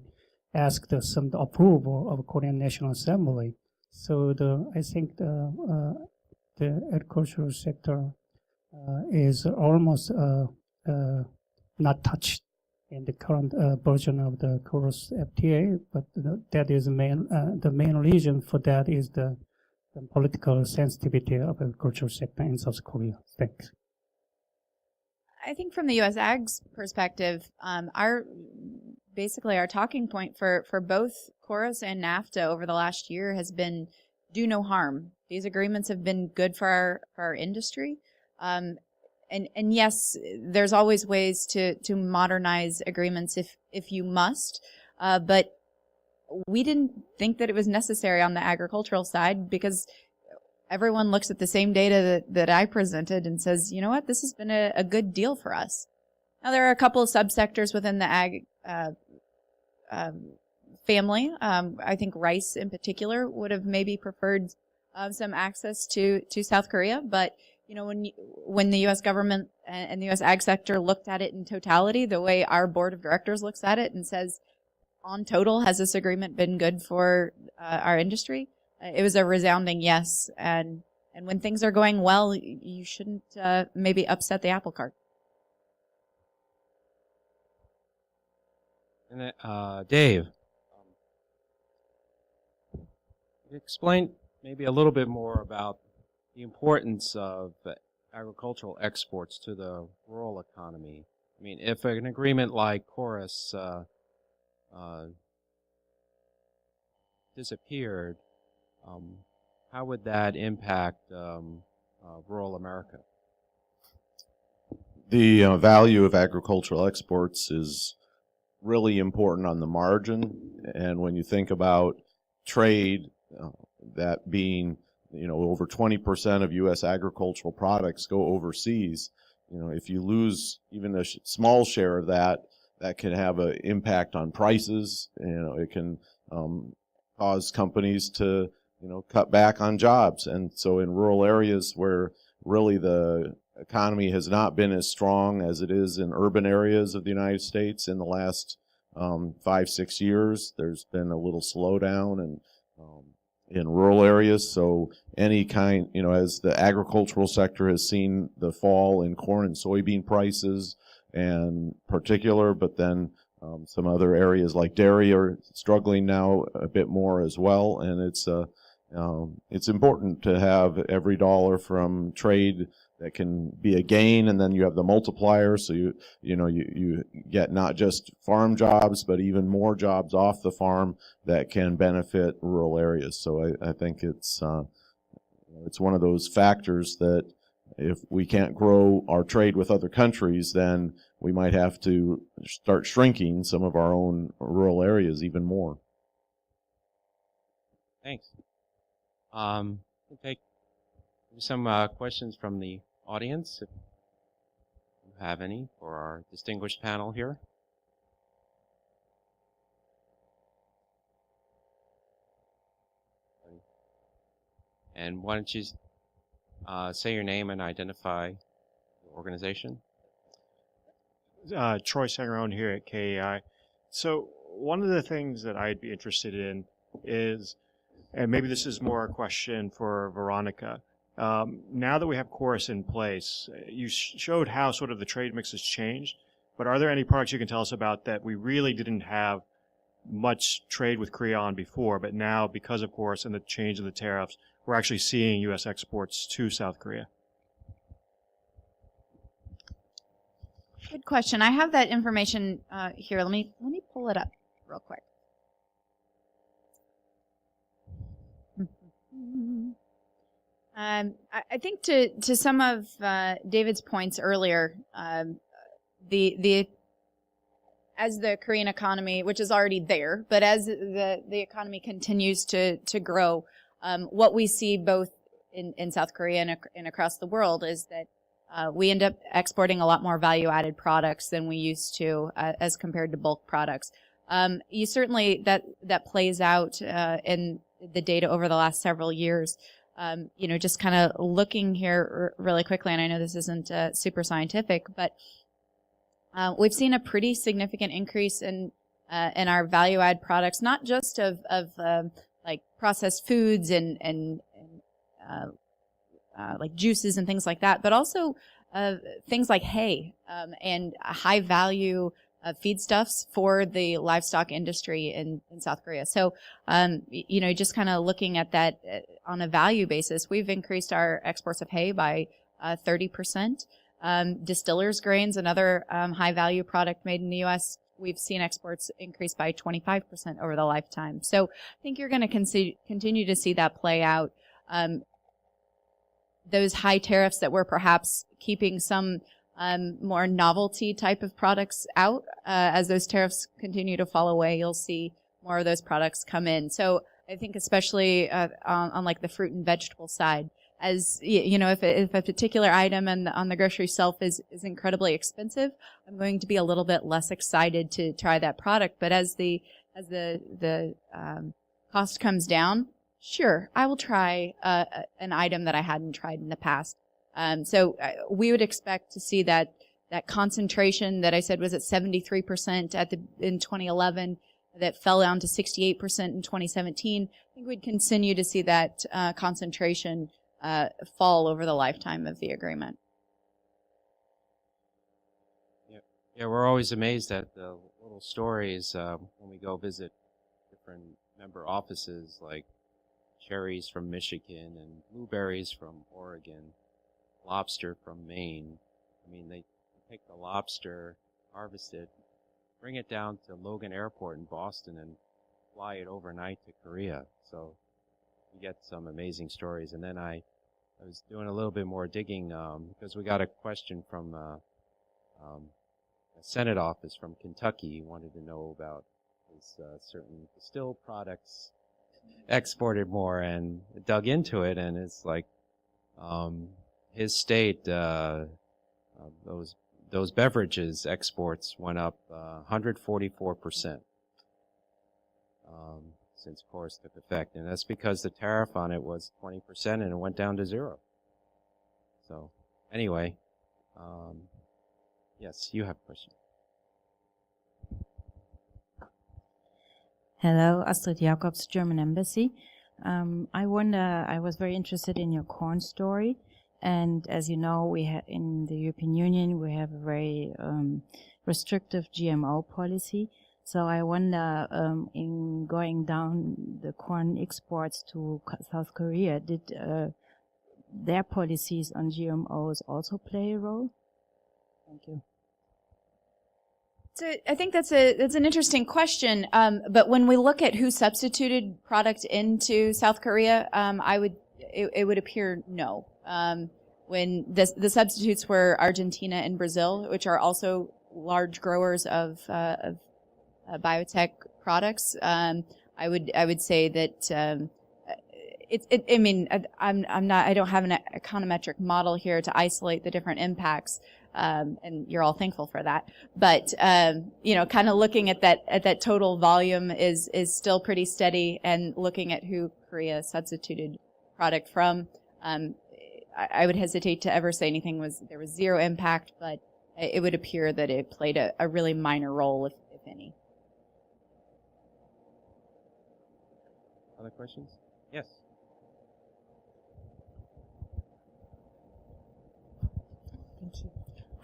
asked some approval of Korean National Assembly. So I think the agricultural sector is almost not touched in the current version of the KORUS FTA, but that is the main reason for that is the political sensitivity of the agricultural sector in South Korea. Thanks. I think from the U.S. Ag's perspective, our talking point for both KORUS and NAFTA over the last year has been do no harm. These agreements have been good for our industry. And yes, there's always ways to modernize agreements if you must, but we didn't think that it was necessary on the agricultural side because everyone looks at the same data that I presented and says, you know what, this has been a good deal for us. Now, there are a couple of subsectors within the ag family. I think rice in particular would have maybe preferred some access to South Korea, but you know, when the U.S. government and the U.S. ag sector looked at it in totality, the way our board of directors looks at it and says, on total, has this agreement been good for our industry? It was a resounding yes. And when things are going well, you shouldn't maybe upset the apple cart. And Dave, explain maybe a little bit more about the importance of agricultural exports to the rural economy. I mean, if an agreement like KORUS disappeared, how would that impact rural America? The value of agricultural exports is really important on the margin, and when you think about trade, that being, you know, over 20% of U.S. agricultural products go overseas. You know, if you lose even a small share of that, that can have an impact on prices. You know, it can cause companies to, you know, cut back on jobs. And so in rural areas where really the economy has not been as strong as it is in urban areas of the United States in the last 5-6 years, there's been a little slowdown and in rural areas. So any kind, you know, as the agricultural sector has seen the fall in corn and soybean prices and particular, but then some other areas like dairy are struggling now a bit more as well. And it's important to have every dollar from trade that can be a gain, and then you have the multiplier, so you get not just farm jobs, but even more jobs off the farm that can benefit rural areas. So I think it's one of those factors that if we can't grow our trade with other countries, then we might have to start shrinking some of our own rural areas even more. Thanks. We'll take some questions from the audience, if you have any, for our distinguished panel here. And why don't you say your name and identify your organization? Troy Sangarone here at KAI. So one of the things that I'd be interested in is, and maybe this is more a question for Veronica, now that we have KORUS in place, you showed how sort of the trade mix has changed, but are there any products you can tell us about that we really didn't have much trade with Korea on before, but now because of KORUS and the change of the tariffs, we're actually seeing U.S. exports to South Korea? Good question. I have that information here. Let me pull it up real quick. I think to some of David's points earlier, the as the Korean economy, which is already there, but as the economy continues to grow, what we see both in South Korea and across the world is that we end up exporting a lot more value-added products than we used to as compared to bulk products. You certainly that plays out in the data over the last several years. Just kind of looking here really quickly, and I know this isn't super scientific, but we've seen a pretty significant increase in our value-add products, not just of like processed foods and like juices and things like that, but also things like hay and high-value feedstuffs for the livestock industry in South Korea. So, you know, just kind of looking at that on a value basis, we've increased our exports of hay by 30%. Distillers grains, another high-value product made in the U.S., we've seen exports increase by 25% over the lifetime. So I think you're going to continue to see that play out. Those high tariffs that were perhaps keeping some more novelty type of products out, as those tariffs continue to fall away, you'll see more of those products come in. So I think especially on like the fruit and vegetable side, as you know, if a particular item on the grocery shelf is incredibly expensive, I'm going to be a little bit less excited to try that product. But as the cost comes down, sure, I will try an item that I hadn't tried in the past. So we would expect to see that concentration that I said was at 73% in 2011, that fell down to 68% in 2017. I think we'd continue to see that concentration fall over the lifetime of the agreement. Yeah, we're always amazed at the little stories when we go visit different member offices, like cherries from Michigan and blueberries from Oregon, lobster from Maine. I mean, they take the lobster, harvest it, bring it down to Logan Airport in Boston, and fly it overnight to Korea. So you get some amazing stories. And then I was doing a little bit more digging because we got a question from a Senate office from Kentucky. He wanted to know about his certain distilled products exported more, and dug into it, and it's like his state, those beverages exports went up 144% since KORUS took effect, and that's because the tariff on it was 20% and it went down to 0. So anyway, yes, you have a question. Hello, Astrid Jacobs, German Embassy. I was very interested in your corn story. And as you know, we have in the European Union, we have a very restrictive GMO policy. So I wonder, in going down the corn exports to South Korea, did their policies on GMOs also play a role? Thank you. So I think that's an interesting question. But when we look at who substituted product into South Korea, it would appear no. When the substitutes were Argentina and Brazil, which are also large growers of biotech products, I would say that I mean, I don't have an econometric model here to isolate the different impacts. And you're all thankful for that. But, you know, kind of looking at that total volume is still pretty steady, and looking at who Korea substituted product from, I would hesitate to ever say there was zero impact, but it would appear that it played a really minor role, if any. Other questions? Yes. Thank you.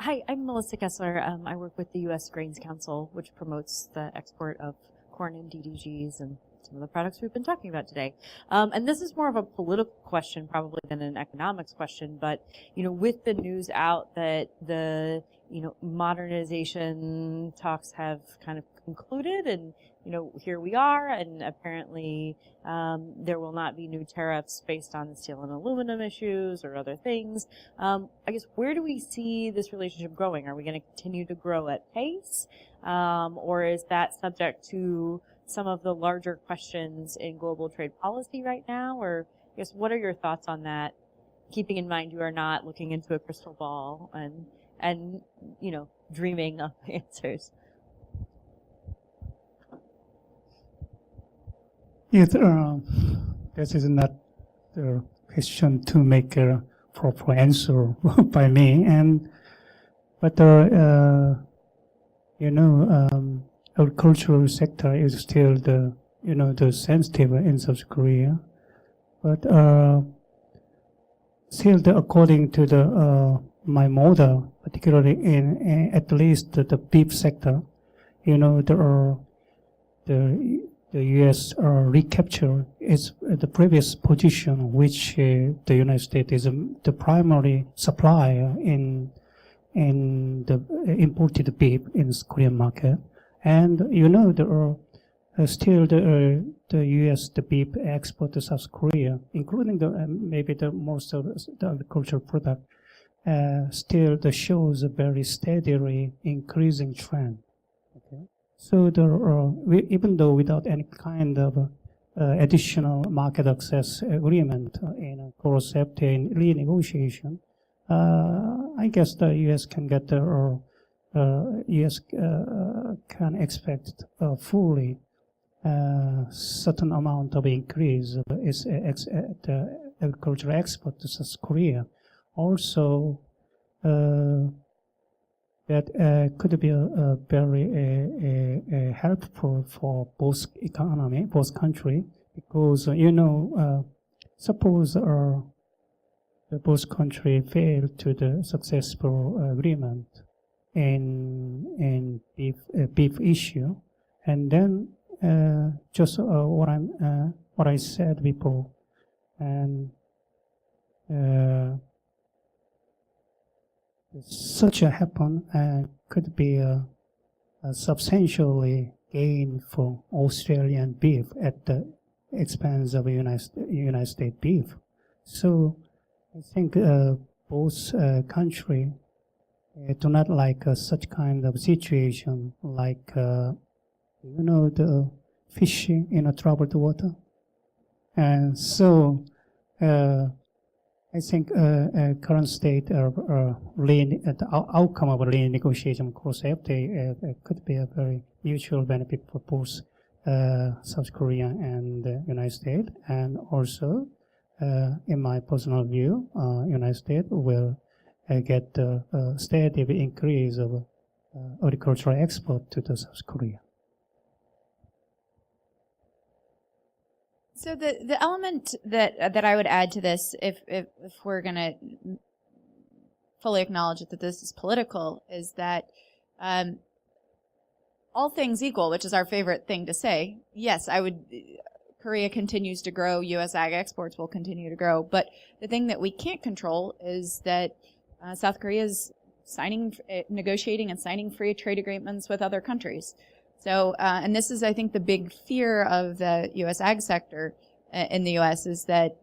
Hi, I'm Melissa Kessler. I work with the U.S. Grains Council, which promotes the export of corn and DDGs and some of the products we've been talking about today. And this is more of a political question probably than an economics question, but, you know, with the news out that the, you know, modernization talks have kind of concluded, and, you know, here we are, and apparently there will not be new tariffs based on the steel and aluminum issues or other things. I guess, where do we see this relationship growing? Are we going to continue to grow at pace? Or is that subject to some of the larger questions in global trade policy right now? Or I guess, what are your thoughts on that, keeping in mind you are not looking into a crystal ball and you know, dreaming of answers? This is not the question to make a proper answer by me. But agricultural sector is still the sensitive in South Korea, but still, according to my model, particularly in at least the beef sector, there are the U.S. recapture is the previous position, which the United States is the primary supplier in the imported beef in the Korean market, and there are still the U.S. the beef export to South Korea, including maybe the most of the agricultural product, still shows a very steadily increasing trend. Okay, so there are, even though without any kind of additional market access agreement in a KORUS FTA in renegotiation, I guess the U.S. can get there, or U.S. can expect fully certain amount of increase is the agricultural export to South Korea. Also, that could be a very helpful for both economy, both country, because suppose both country fail to the successful agreement in beef issue, and then just what I said before, and such a happen could be a substantially gain for Australian beef at the expense of United States beef. So I think both countries do not like such kind of situation, like the fishing in a troubled water. And so I think current state the outcome of a renegotiation KORUS FTA could be a very mutual benefit for both South Korea and the United States, and also, in my personal view, United States will get a steady increase of agricultural export to the South Korea. So the element that I would add to this, if we're going to fully acknowledge that this is political, is that all things equal, which is our favorite thing to say, yes, Korea continues to grow, U.S. ag exports will continue to grow, but the thing that we can't control is that South Korea is negotiating and signing free trade agreements with other countries. So, and this is, I think, the big fear of the U.S. ag sector in the U.S. is that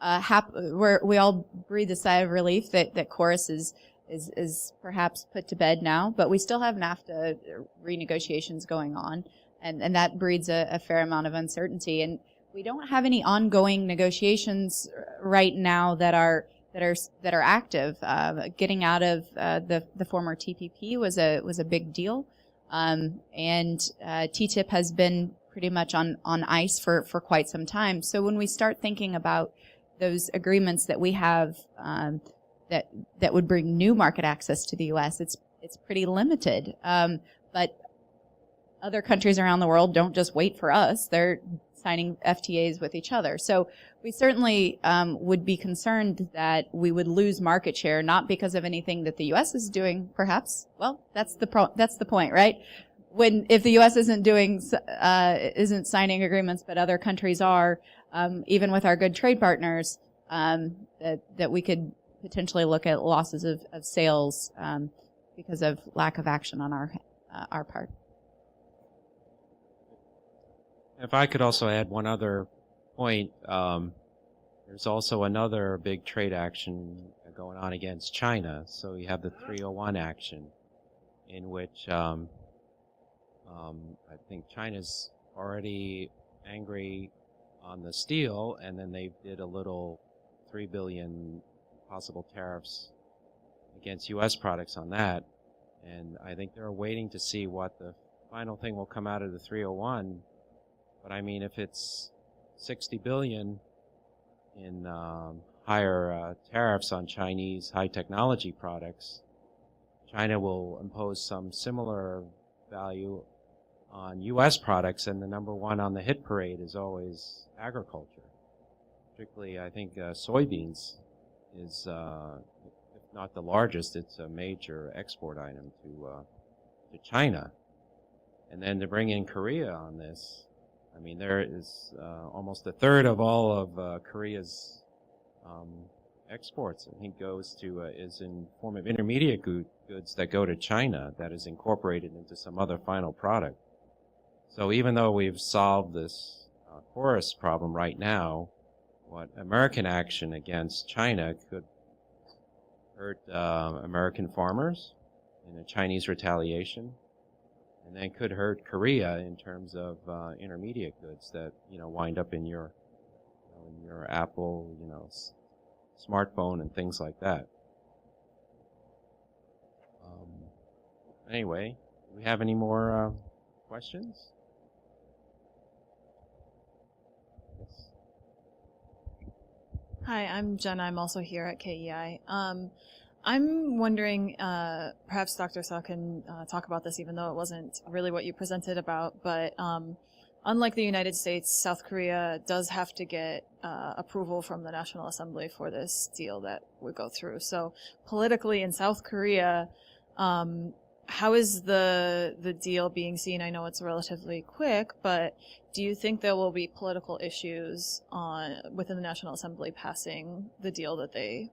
we all breathe a sigh of relief that KORUS is perhaps put to bed now, but we still have NAFTA renegotiations going on, and that breeds a fair amount of uncertainty. And we don't have any ongoing negotiations right now that are active. Getting out of the former TPP was a big deal. And TTIP has been pretty much on ice for quite some time. So when we start thinking about those agreements that we have that would bring new market access to the U.S., it's pretty limited. But other countries around the world don't just wait for us; they're signing FTAs with each other. So we certainly would be concerned that we would lose market share, not because of anything that the U.S. is doing, perhaps. Well, that's the point, right? If the U.S. isn't signing agreements, but other countries are, even with our good trade partners, that we could potentially look at losses of sales because of lack of action on our part. If I could also add one other point, there's also another big trade action going on against China. So you have the 301 action, in which I think China's already angry on the steel, and then they did a little 3 billion possible tariffs against U.S. products on that. And I think they're waiting to see what the final thing will come out of the 301. But I mean, if it's 60 billion in higher tariffs on Chinese high technology products, China will impose some similar value on U.S. products, and the number one on the hit parade is always agriculture. Particularly, I think soybeans is, if not the largest, it's a major export item to China. And then to bring in Korea on this, I mean, there is almost a third of all of Korea's exports, I think, is in form of intermediate goods that go to China that is incorporated into some other final product. So even though we've solved this KORUS problem right now, what American action against China could hurt American farmers in a Chinese retaliation, and then could hurt Korea in terms of intermediate goods that wind up in your Apple, smartphone and things like that. Anyway, do we have any more questions? Yes. Hi, I'm Jen. I'm also here at KEI. I'm wondering, perhaps Dr. Suh can talk about this, even though it wasn't really what you presented about, but unlike the United States, South Korea does have to get approval from the National Assembly for this deal that would go through. So politically in South Korea, how is the deal being seen? I know it's relatively quick, but do you think there will be political issues within the National Assembly passing the deal that they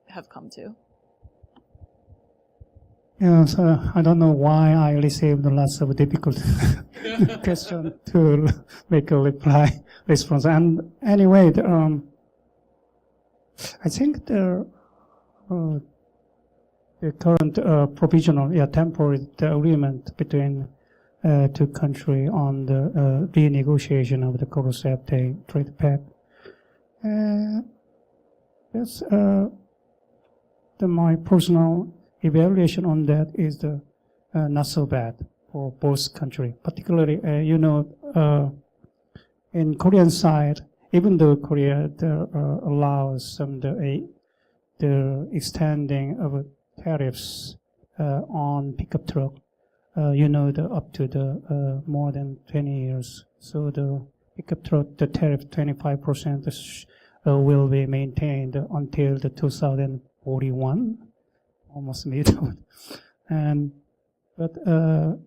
have come to? Yes, I don't know why I received lots of difficult question to make a response. And anyway, I think the current provisional, temporary agreement between two countries on the renegotiation of the KORUS FTA trade pact. That's my personal evaluation on that is not so bad for both countries. Particularly, in Korean side, even though Korea allows the extending of tariffs on pickup truck, up to the more than 20 years. So the pickup truck, the tariff 25% will be maintained until the 2041. Almost middle, but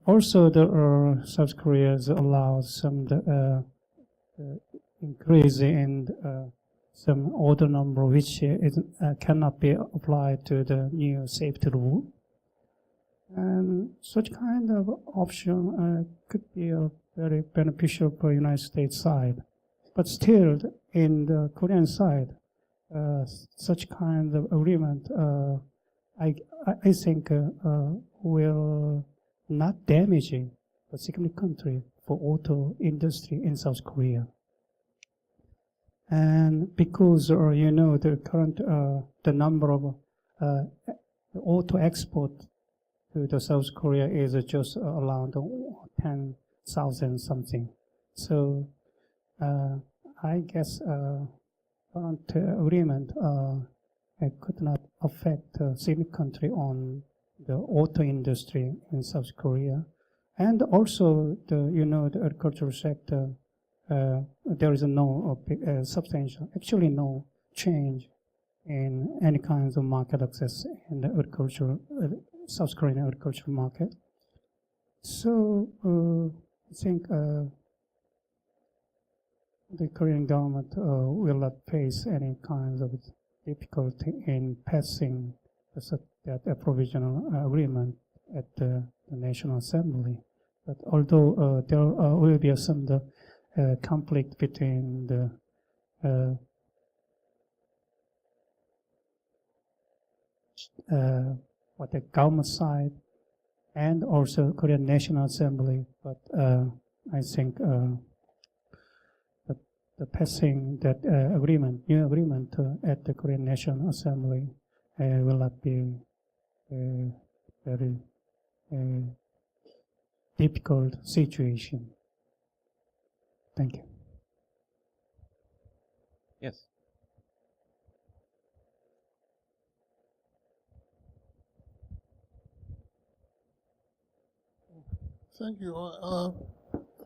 also the South Korea allows some increase in some order number which cannot be applied to the new safety rule, and such kind of option could be very beneficial for United States side, but still in the Korean side, such kind of agreement. I think will not damaging a significant country for auto industry in South Korea. And because the current the number of auto export to the South Korea is just around 10,000 something. So I guess current agreement could not affect a significant country on the auto industry in South Korea, and also the agricultural sector. There is no substantial, actually no change in any kinds of market access in the agricultural South Korean agricultural market. So I think the Korean government will not face any kinds of difficulty in passing that provisional agreement at the National Assembly. But although there will be some conflict between the government side and also Korean National Assembly, but I think the passing that new agreement at the Korean National Assembly will not be a very difficult situation. Thank you. Yes. thank you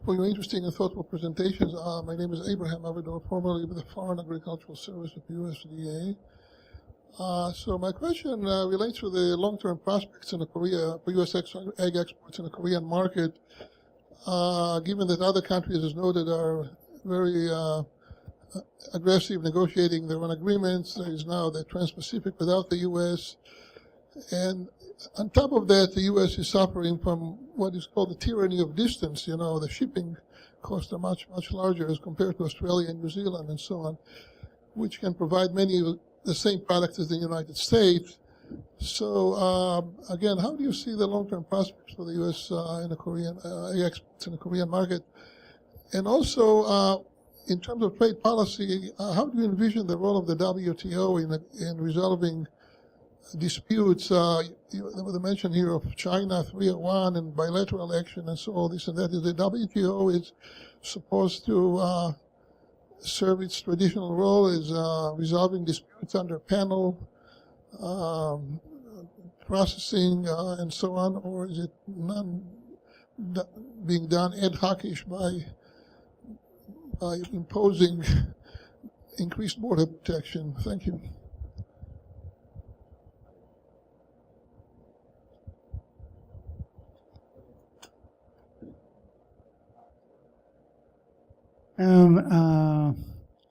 for your interesting and thoughtful presentations. My name is Abraham Avedor, formerly with the Foreign Agricultural Service of USDA. So my question relates to the long-term prospects in for U.S. egg exports in the Korean market, given that other countries, as noted, are very aggressive negotiating their own agreements. There is now the Trans-Pacific without the U.S., and on top of that, the U.S. is suffering from what is called the tyranny of distance. You know, the shipping costs are much, much larger as compared to Australia and New Zealand and so on, which can provide many of the same products as the United States. So, again, how do you see the long-term prospects for the U.S. In the Korean exports in the Korean market? And also, in terms of trade policy, how do you envision the role of the WTO in resolving disputes? There was a mention here of China 301 and bilateral action and so all this and that. Is the WTO is supposed to serve its traditional role as resolving disputes under panel processing and so on, or is it being done ad hoc-ish by imposing increased border protection? Thank you.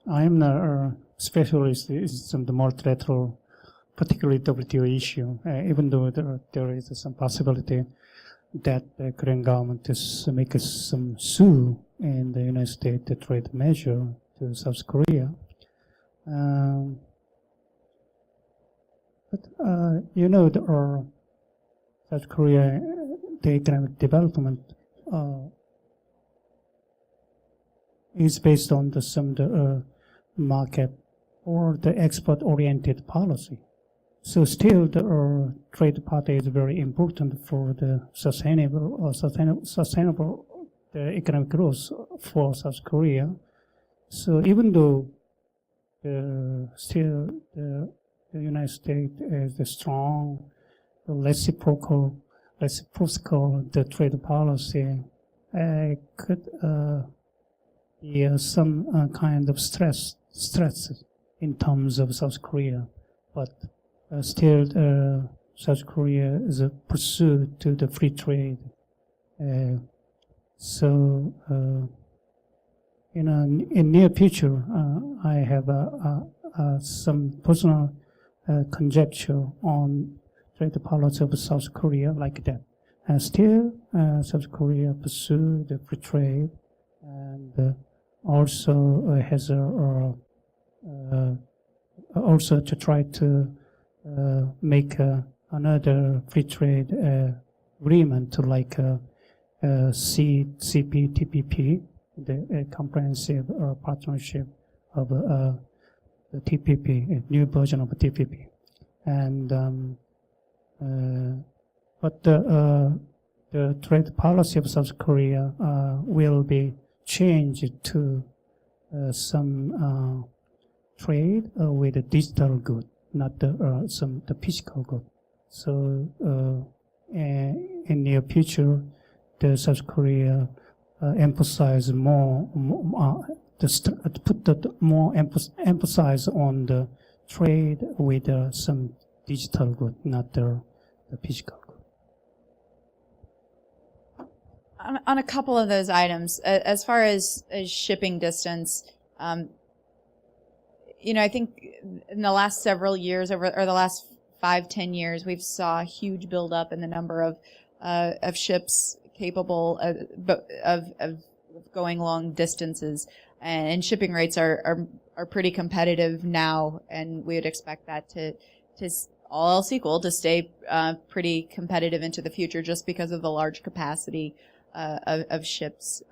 I'm a specialist in the multilateral, particularly WTO issue, even though there is some possibility that the Korean government is making some sue in the United States the trade measure to South Korea. But you know, South Korea, the economic development is based on the market or the export-oriented policy. So still, the trade party is very important for the sustainable the economic growth for South Korea. So even though still the United States is a strong, reciprocal the trade policy, could be some kind of stress in terms of South Korea, but still South Korea is a pursuit to the free trade. So in near future, I have some personal conjecture on trade policy of South Korea like that. And still, South Korea pursue the free trade and also has also to try to make another free trade agreement like CPTPP, the comprehensive partnership of the TPP, a new version of TPP, and but the trade policy of South Korea will be changed to some trade with the digital good, not the physical good. So in near future, the South Korea emphasize more emphasis on the trade with some digital good, not the physical good. On a couple of those items, as far as shipping distance, I think in the last several years, or the last 5-10 years, we've saw a huge buildup in the number of ships capable of going long distances, and shipping rates are pretty competitive now, and we would expect that to all else equal to stay pretty competitive into the future, just because of the large capacity of ships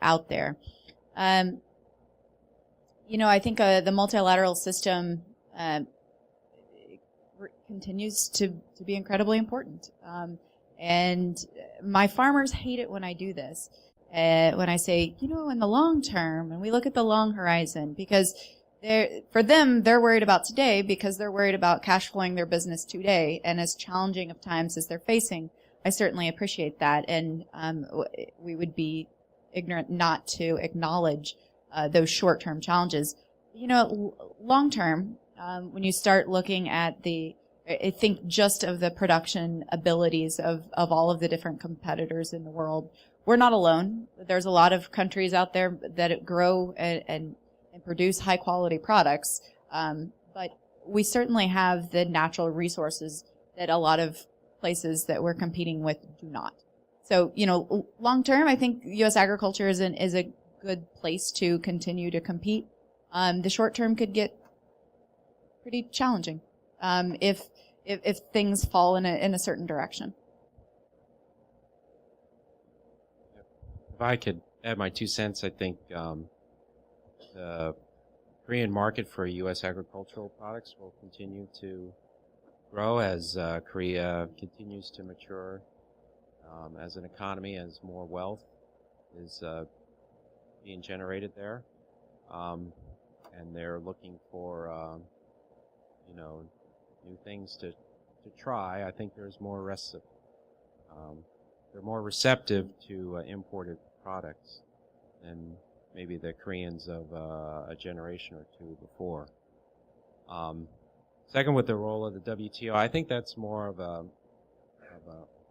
out there. I think the multilateral system continues to be incredibly important. And my farmers hate it when I do this. When I say, in the long term, and we look at the long horizon, because for them, they're worried about today because they're worried about cash flowing their business today. And as challenging of times as they're facing, I certainly appreciate that, and we would be ignorant not to acknowledge those short-term challenges. Long-term, when you start looking at I think just of the production abilities of all of the different competitors in the world, we're not alone. There's a lot of countries out there that grow and produce high-quality products, but we certainly have the natural resources that a lot of places that we're competing with do not. So, long-term, I think U.S. agriculture is a good place to continue to compete. The short-term could get pretty challenging if things fall in a certain direction. If I could add my 2 cents, I think the Korean market for U.S. agricultural products will continue to grow as Korea continues to mature as an economy, as more wealth is being generated there, and they're looking for new things to try. I think there's more they're more receptive to imported products than maybe the Koreans of a generation or two before. Second, with the role of the WTO, I think that's more of a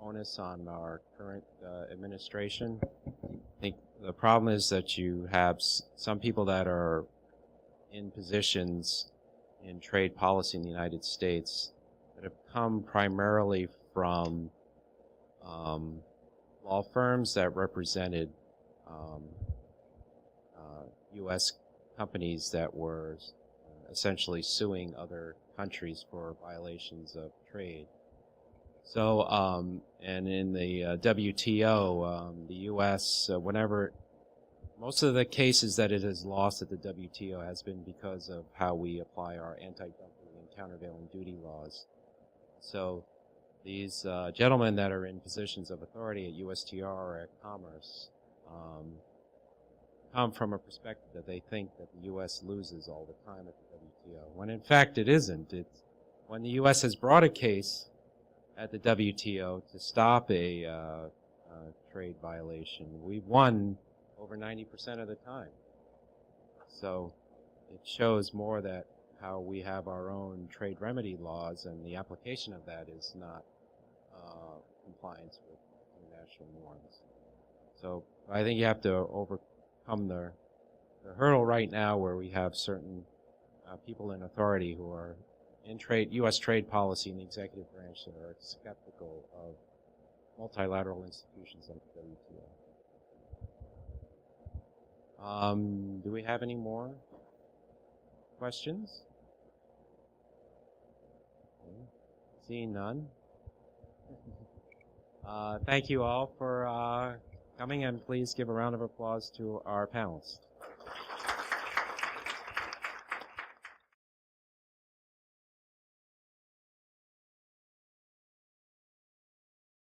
onus on our current administration. I think the problem is that you have some people that are in positions in trade policy in the United States that have come primarily from law firms that represented U.S. companies that were essentially suing other countries for violations of trade. So, and in the WTO, the U.S., whenever most of the cases that it has lost at the WTO has been because of how we apply our anti-dumping and countervailing duty laws. So these gentlemen that are in positions of authority at USTR or at Commerce come from a perspective that they think that the U.S. loses all the time at the WTO, when in fact it isn't. It's when the U.S. has brought a case at the WTO to stop a trade violation, we've won over 90% of the time. So it shows more that how we have our own trade remedy laws and the application of that is not compliance with international norms. So I think you have to overcome the hurdle right now where we have certain people in authority who are in U.S. trade policy in the executive branch that are skeptical of multilateral institutions like the WTO. Do we have any more questions? Seeing none. Thank you all for coming, and please give a round of applause to our panelists.